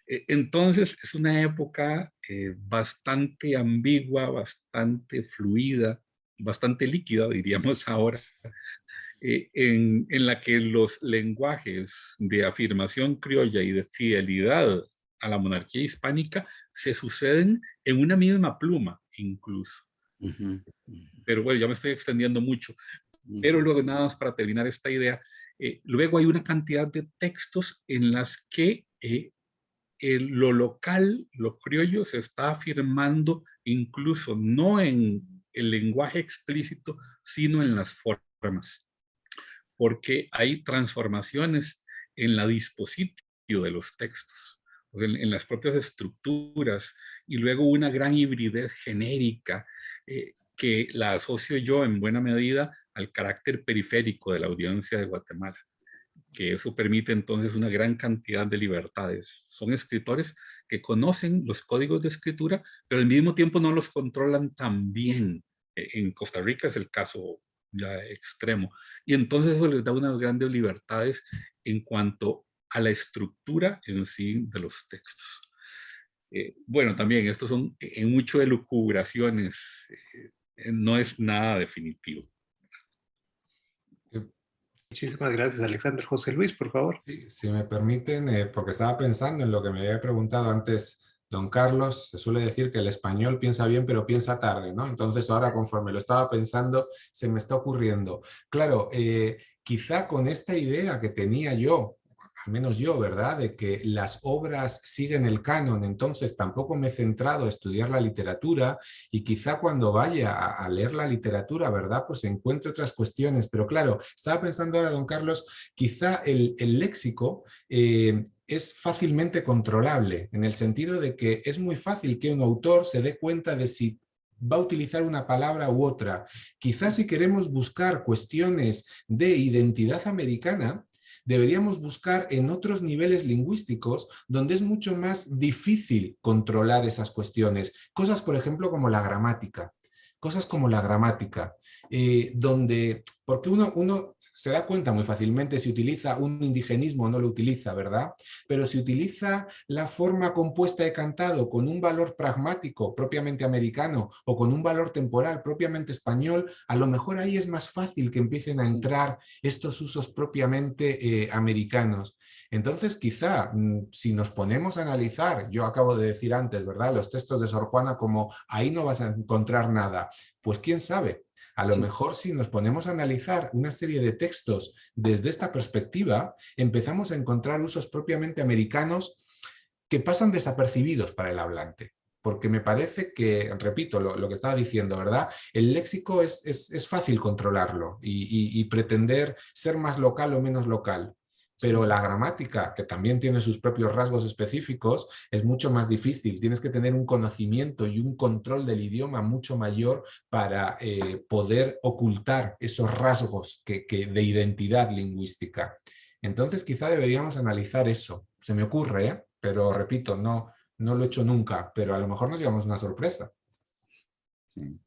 Entonces es una época bastante ambigua, bastante fluida, bastante líquida, diríamos ahora, en la que los lenguajes de afirmación criolla y de fidelidad a la monarquía hispánica se suceden en una misma pluma, incluso. Pero bueno, ya me estoy extendiendo mucho. Pero luego, nada más para terminar esta idea, luego hay una cantidad de textos en las que lo local, lo criollo, se está afirmando incluso no en el lenguaje explícito, sino en las formas, porque hay transformaciones en la dispositivo de los textos, en las propias estructuras, y luego una gran hibridez genérica que la asocio yo en buena medida al carácter periférico de la audiencia de Guatemala, que eso permite entonces una gran cantidad de libertades. Son escritores que conocen los códigos de escritura, pero al mismo tiempo no los controlan tan bien. En Costa Rica es el caso ya extremo. Y entonces eso les da unas grandes libertades en cuanto a la estructura en sí de los textos. Bueno, también estos son en mucho de lucubraciones, no es nada definitivo. Muchísimas gracias, Alexander. José Luis, por favor. Sí, si me permiten, porque estaba pensando en lo que me había preguntado antes don Carlos. Se suele decir que el español piensa bien, pero piensa tarde, ¿no? Entonces ahora, conforme lo estaba pensando, se me está ocurriendo. Claro, quizá con esta idea que tenía yo, al menos yo, ¿verdad?, de que las obras siguen el canon, entonces tampoco me he centrado a estudiar la literatura, y quizá cuando vaya a leer la literatura, ¿verdad?, pues encuentre otras cuestiones. Pero claro, estaba pensando ahora, don Carlos, quizá el léxico es fácilmente controlable, en el sentido de que es muy fácil que un autor se dé cuenta de si va a utilizar una palabra u otra. Quizás si queremos buscar cuestiones de identidad americana, deberíamos buscar en otros niveles lingüísticos donde es mucho más difícil controlar esas cuestiones. Cosas, por ejemplo, como la gramática. Cosas como la gramática, porque uno se da cuenta muy fácilmente si utiliza un indigenismo o no lo utiliza, ¿verdad? Pero si utiliza la forma compuesta de cantado con un valor pragmático propiamente americano o con un valor temporal propiamente español, a lo mejor ahí es más fácil que empiecen a entrar estos usos propiamente americanos. Entonces, quizá, si nos ponemos a analizar, yo acabo de decir antes, ¿verdad?, los textos de Sor Juana como ahí no vas a encontrar nada, pues quién sabe. A lo mejor si nos ponemos a analizar una serie de textos desde esta perspectiva, empezamos a encontrar usos propiamente americanos que pasan desapercibidos para el hablante. Porque me parece que, repito lo que estaba diciendo, ¿verdad? El léxico es fácil controlarlo y pretender ser más local o menos local. Pero la gramática, que también tiene sus propios rasgos específicos, es mucho más difícil. Tienes que tener un conocimiento y un control del idioma mucho mayor para poder ocultar esos rasgos de identidad lingüística. Entonces, quizá deberíamos analizar eso. Se me ocurre, ¿eh? pero repito, no lo he hecho nunca, pero a lo mejor nos llevamos una sorpresa. Sí.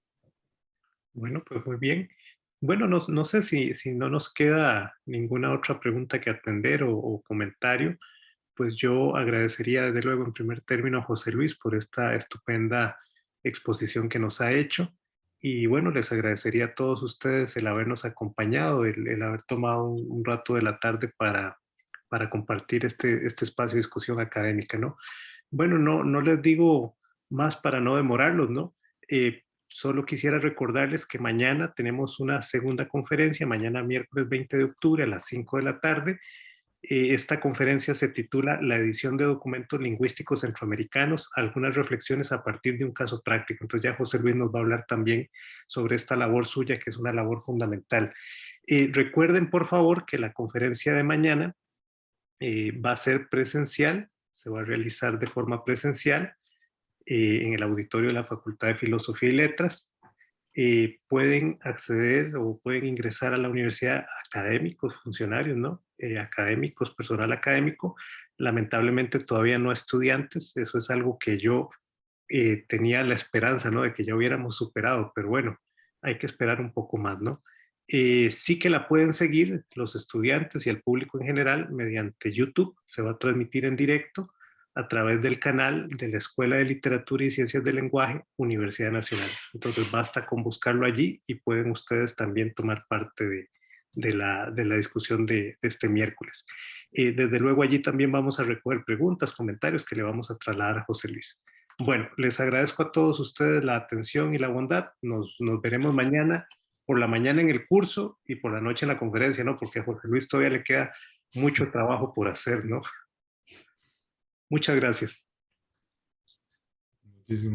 Bueno, pues muy bien. Bueno, no sé si no nos queda ninguna otra pregunta que atender o comentario, pues yo agradecería desde luego en primer término a José Luis por esta estupenda exposición que nos ha hecho. Y bueno, les agradecería a todos ustedes el habernos acompañado, el haber tomado un rato de la tarde para compartir este espacio de discusión académica, ¿no? Bueno, no les digo más para no demorarlos, ¿no? Solo quisiera recordarles que mañana tenemos una segunda conferencia, mañana miércoles 20 de octubre a las 5 de la tarde. Esta conferencia se titula La edición de documentos lingüísticos centroamericanos, algunas reflexiones a partir de un caso práctico. Entonces ya José Luis nos va a hablar también sobre esta labor suya, que es una labor fundamental. Recuerden, por favor, que la conferencia de mañana va a ser presencial, se va a realizar de forma presencial en el auditorio de la Facultad de Filosofía y Letras. Pueden acceder o pueden ingresar a la universidad académicos, funcionarios, ¿no? Académicos, personal académico, lamentablemente todavía no estudiantes, eso es algo que yo tenía la esperanza, ¿no? De que ya hubiéramos superado, pero bueno, hay que esperar un poco más, ¿no? Sí que la pueden seguir los estudiantes y el público en general mediante YouTube, se va a transmitir en directo a través del canal de la Escuela de Literatura y Ciencias del Lenguaje, Universidad Nacional. Entonces basta con buscarlo allí y pueden ustedes también tomar parte de la discusión de este miércoles. Desde luego allí también vamos a recoger preguntas, comentarios que le vamos a trasladar a José Luis. Bueno, les agradezco a todos ustedes la atención y la bondad. Nos veremos mañana, por la mañana en el curso y por la noche en la conferencia, ¿no? Porque a José Luis todavía le queda mucho trabajo por hacer, ¿no? Muchas gracias. Muchísimas